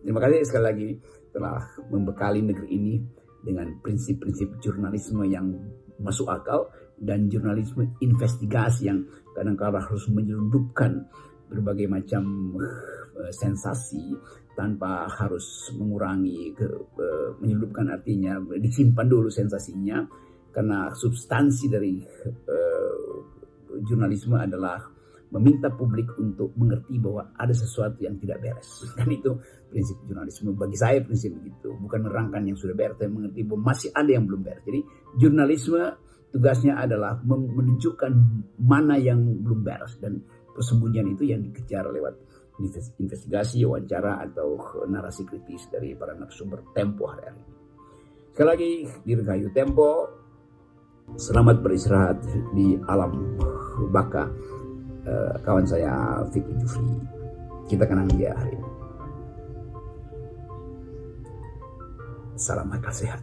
Terima kasih sekali lagi telah membekali negeri ini dengan prinsip-prinsip jurnalisme yang masuk akal dan jurnalisme investigasi yang kadang-kadang harus menyelundupkan berbagai macam sensasi tanpa harus mengurangi menyelundupkan, artinya disimpan dulu sensasinya, karena substansi dari jurnalisme adalah meminta publik untuk mengerti bahwa ada sesuatu yang tidak beres. Dan itu prinsip jurnalisme. Bagi saya prinsip begitu. Bukan menerangkan yang sudah beres, tapi mengerti bahwa masih ada yang belum beres. Jadi jurnalisme tugasnya adalah menunjukkan mana yang belum beres. Dan persembunyian itu yang dikejar lewat investigasi, wawancara, atau narasi kritis dari para narasumber Tempo hari-hari ini. Sekali lagi, dirgahayu Tempo. Selamat beristirahat di alam baka. Kawan saya Fikri Jufri, kita kenang dia hari ini. Salam akal sehat.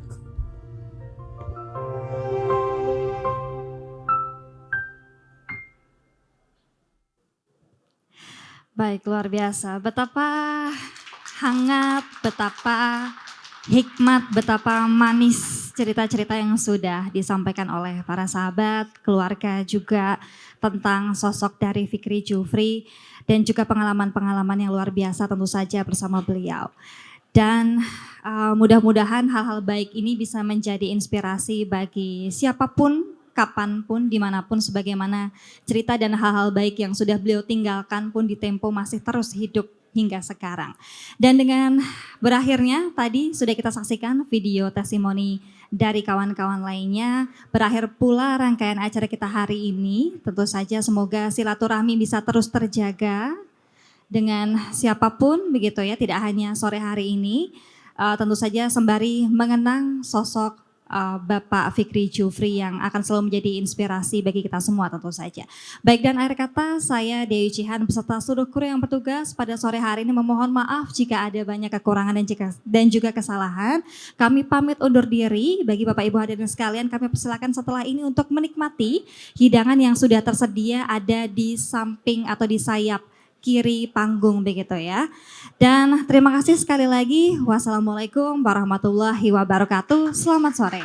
Baik, luar biasa. Betapa hangat, betapa hikmat, betapa manis cerita-cerita yang sudah disampaikan oleh para sahabat, keluarga juga tentang sosok dari Fikri Jufri dan juga pengalaman-pengalaman yang luar biasa tentu saja bersama beliau. Dan mudah-mudahan hal-hal baik ini bisa menjadi inspirasi bagi siapapun, kapanpun, dimanapun, sebagaimana cerita dan hal-hal baik yang sudah beliau tinggalkan pun di Tempo masih terus hidup hingga sekarang. Dan dengan berakhirnya tadi sudah kita saksikan video testimoni dari kawan-kawan lainnya, berakhir pula rangkaian acara kita hari ini. Tentu saja semoga silaturahmi bisa terus terjaga dengan siapapun begitu ya, tidak hanya sore hari ini. Tentu saja sembari mengenang sosok Bapak Fikri Jufri yang akan selalu menjadi inspirasi bagi kita semua tentu saja. Baik, dan akhir kata saya Dewi Cihan beserta seluruh kru yang bertugas pada sore hari ini memohon maaf jika ada banyak kekurangan dan juga kesalahan. Kami pamit undur diri. Bagi Bapak Ibu hadirin sekalian, kami persilakan setelah ini untuk menikmati hidangan yang sudah tersedia ada di samping atau di sayap kiri panggung begitu ya. Dan terima kasih sekali lagi. Wassalamualaikum warahmatullahi wabarakatuh. Selamat sore.